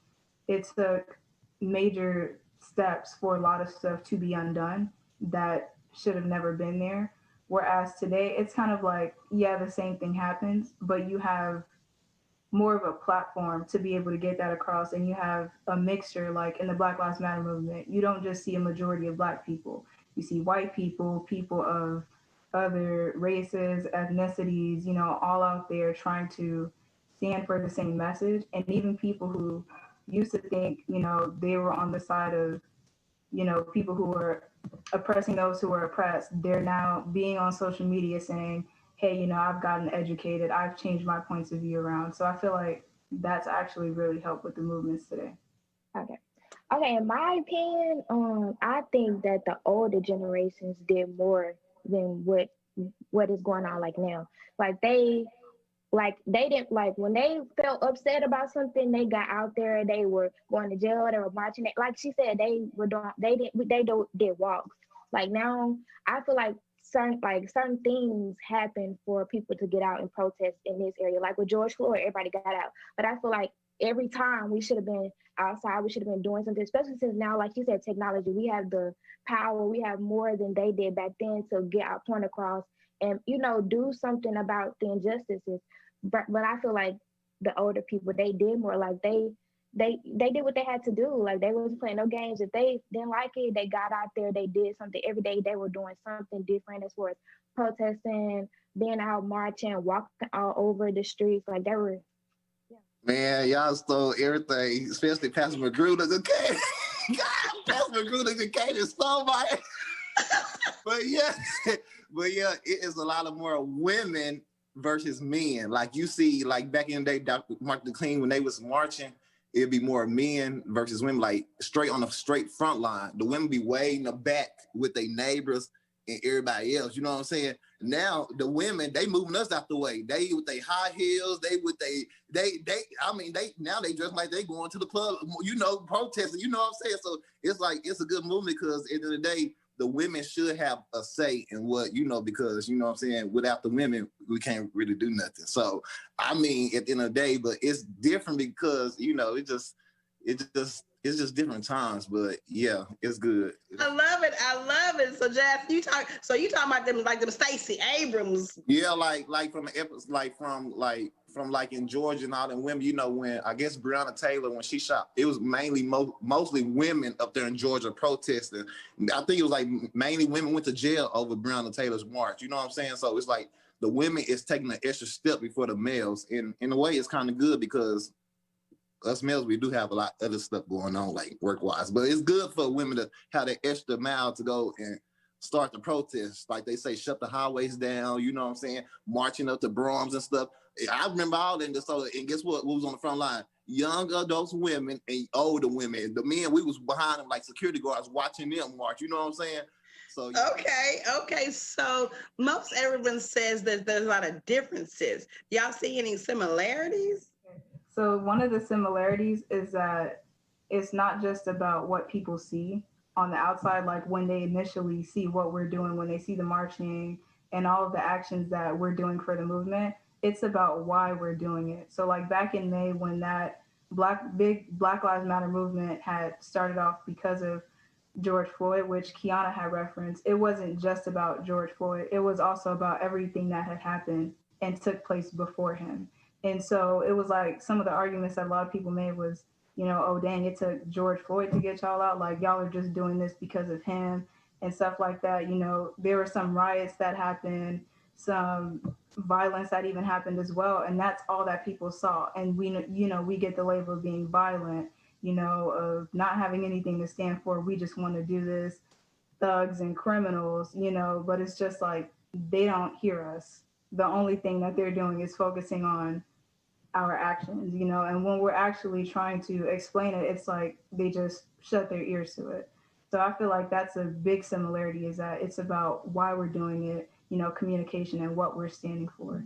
L: It took major steps for a lot of stuff to be undone that should have never been there. Whereas today, it's kind of like, yeah, the same thing happens, but you have more of a platform to be able to get that across, and you have a mixture. Like in the Black Lives Matter movement, you don't just see a majority of Black people, you see white people, people of other races, ethnicities, all out there trying to stand for the same message. And even people who used to think, they were on the side of, people who were oppressing those who were oppressed, they're now being on social media saying, hey, I've gotten educated, I've changed my points of view around. So I feel like that's actually really helped with the movements today.
I: Okay, in my opinion, I think that the older generations did more than what is going on like now. Like they didn't, like when they felt upset about something, they got out there, they were going to jail, they were marching. Like she said, they did walks. Like now, I feel like certain things happen for people to get out and protest in this area. Like with George Floyd, everybody got out. But I feel like every time we should have been outside, we should have been doing something, especially since now, like you said, technology, we have the power, we have more than they did back then to get our point across and, do something about the injustices. But I feel like the older people, they did more. Like they did what they had to do. Like they wasn't playing no games. If they didn't like it, they got out there, they did something. Every day they were doing something different as far as protesting, being out marching, walking all over the streets. Like they were.
K: Man, y'all stole everything, especially Pastor Magruder. Okay, God, Pastor Magruder came and stole my. But yeah, it is a lot of more women versus men. Like you see, like back in the day, Dr. Martin Luther King, when they was marching, it'd be more men versus women, like straight on the straight front line. The women be way in the back with their neighbors and everybody else. You know what I'm saying? Now the women, they moving us out the way. They with their high heels, they now they dress like they going to the club, protesting, you know what I'm saying? So it's like, it's a good movement because at the end of the day, the women should have a say in what, because, you know what I'm saying, without the women, we can't really do nothing. So, I mean, at the end of the day, but it's different because, it's just different times, but yeah, it's good.
M: I love it. So Jazz, you talking about them like them Stacey Abrams?
K: Yeah, like from in Georgia and all them women, when I guess Breonna Taylor, when she shot, it was mainly mostly women up there in Georgia protesting. I think it was like mainly women went to jail over Breonna Taylor's march. You know what I'm saying? So it's like the women is taking an extra step before the males. And in a way, it's kind of good because us males, we do have a lot of other stuff going on, like work-wise. But it's good for women to have that extra mile to go and start the protest. Like they say, shut the highways down, you know what I'm saying? Marching up to Brahms and stuff. I remember all that. And guess what? What was on the front line? Young adults, women, and older women. The men, we was behind them like security guards watching them march. You know what I'm saying? So yeah.
M: Okay. So most everyone says that there's a lot of differences. Y'all see any similarities?
L: So one of the similarities is that it's not just about what people see on the outside, like when they initially see what we're doing, when they see the marching and all of the actions that we're doing for the movement, it's about why we're doing it. So like back in May, when that big Black Lives Matter movement had started off because of George Floyd, which Kiana had referenced, it wasn't just about George Floyd. It was also about everything that had happened and took place before him. And so it was like some of the arguments that a lot of people made was, oh, dang, it took George Floyd to get y'all out. Like, y'all are just doing this because of him and stuff like that. There were some riots that happened, some violence that even happened as well. And that's all that people saw. And we get the label of being violent, of not having anything to stand for. We just want to do this, thugs and criminals, but it's just like, they don't hear us. The only thing that they're doing is focusing on our actions, and when we're actually trying to explain it, it's like they just shut their ears to it. So I feel like that's a big similarity, is that it's about why we're doing it, communication and what we're standing for.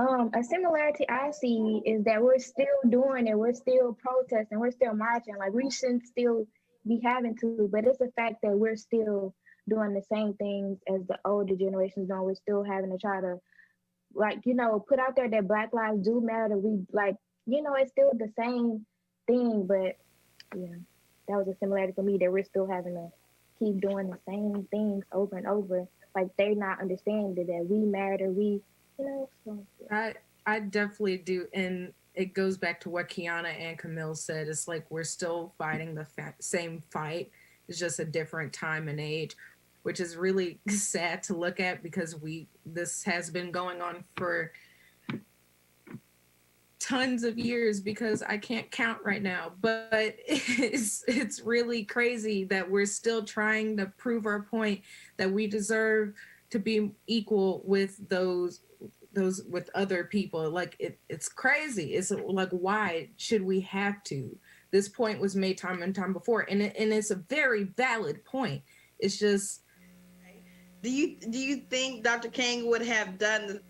I: A similarity I see is that we're still doing it. We're still protesting. We're still marching. Like we shouldn't still be having to, but it's the fact that we're still doing the same things as the older generations doing. We're still having to try to, like, put out there that Black lives do matter. We, like, it's still the same thing, but yeah, that was a similarity for me, that we're still having to keep doing the same things over and over. Like, they're not understanding that we matter. So, yeah.
J: I definitely do. And it goes back to what Kiana and Camille said. It's like we're still fighting the same fight. It's just a different time and age, which is really sad to look at, because this has been going on for tons of years, because I can't count right now. But it's really crazy that we're still trying to prove our point that we deserve to be equal with those with other people. Like, it's crazy. It's like, why should we have to? This point was made time and time before, and it's a very valid point. It's just,
M: do you think Dr. King would have done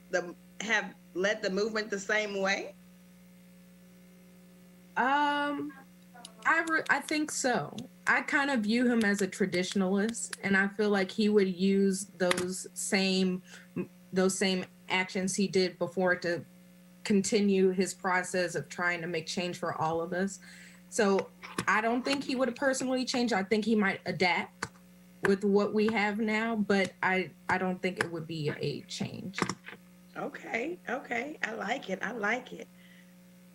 M: have led the movement the same way?
J: I think so. I kind of view him as a traditionalist, and I feel like he would use those same actions he did before to continue his process of trying to make change for all of us. So I don't think he would have personally changed. I think he might adapt with what we have now, but I don't think it would be a change.
M: Okay. I like it.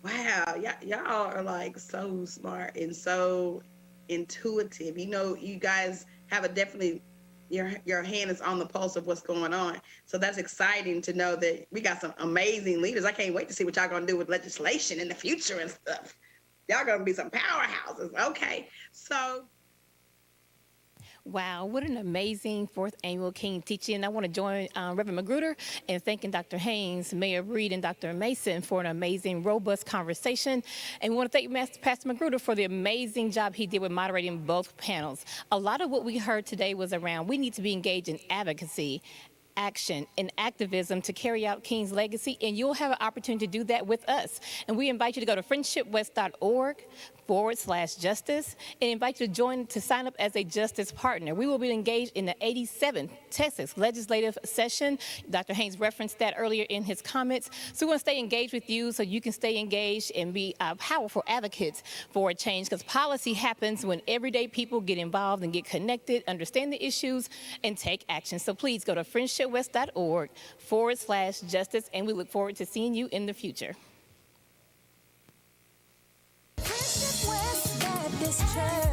M: Wow, y'all are like so smart and so intuitive. You guys have definitely your hand is on the pulse of what's going on. So that's exciting to know that we got some amazing leaders. I can't wait to see what y'all gonna do with legislation in the future and stuff. Y'all gonna be some powerhouses. Okay, so.
B: Wow, what an amazing 4th Annual King Teach-In. I want to join Reverend Magruder in thanking Dr. Haynes, Mayor Reed, and Dr. Mason for an amazing, robust conversation. And we want to thank Pastor Magruder for the amazing job he did with moderating both panels. A lot of what we heard today was around we need to be engaged in advocacy, action, and activism to carry out King's legacy, and you'll have an opportunity to do that with us. And we invite you to go to friendshipwest.org/justice and invite you to sign up as a justice partner. We will be engaged in the 87th Texas legislative session. Dr. Haynes referenced that earlier in his comments. So we want to stay engaged with you so you can stay engaged and be powerful advocates for a change, because policy happens when everyday people get involved and get connected, understand the issues, and take action. So please go to friendshipwest.org/justice, and we look forward to seeing you in the future.
N: Friendship West Baptist Church.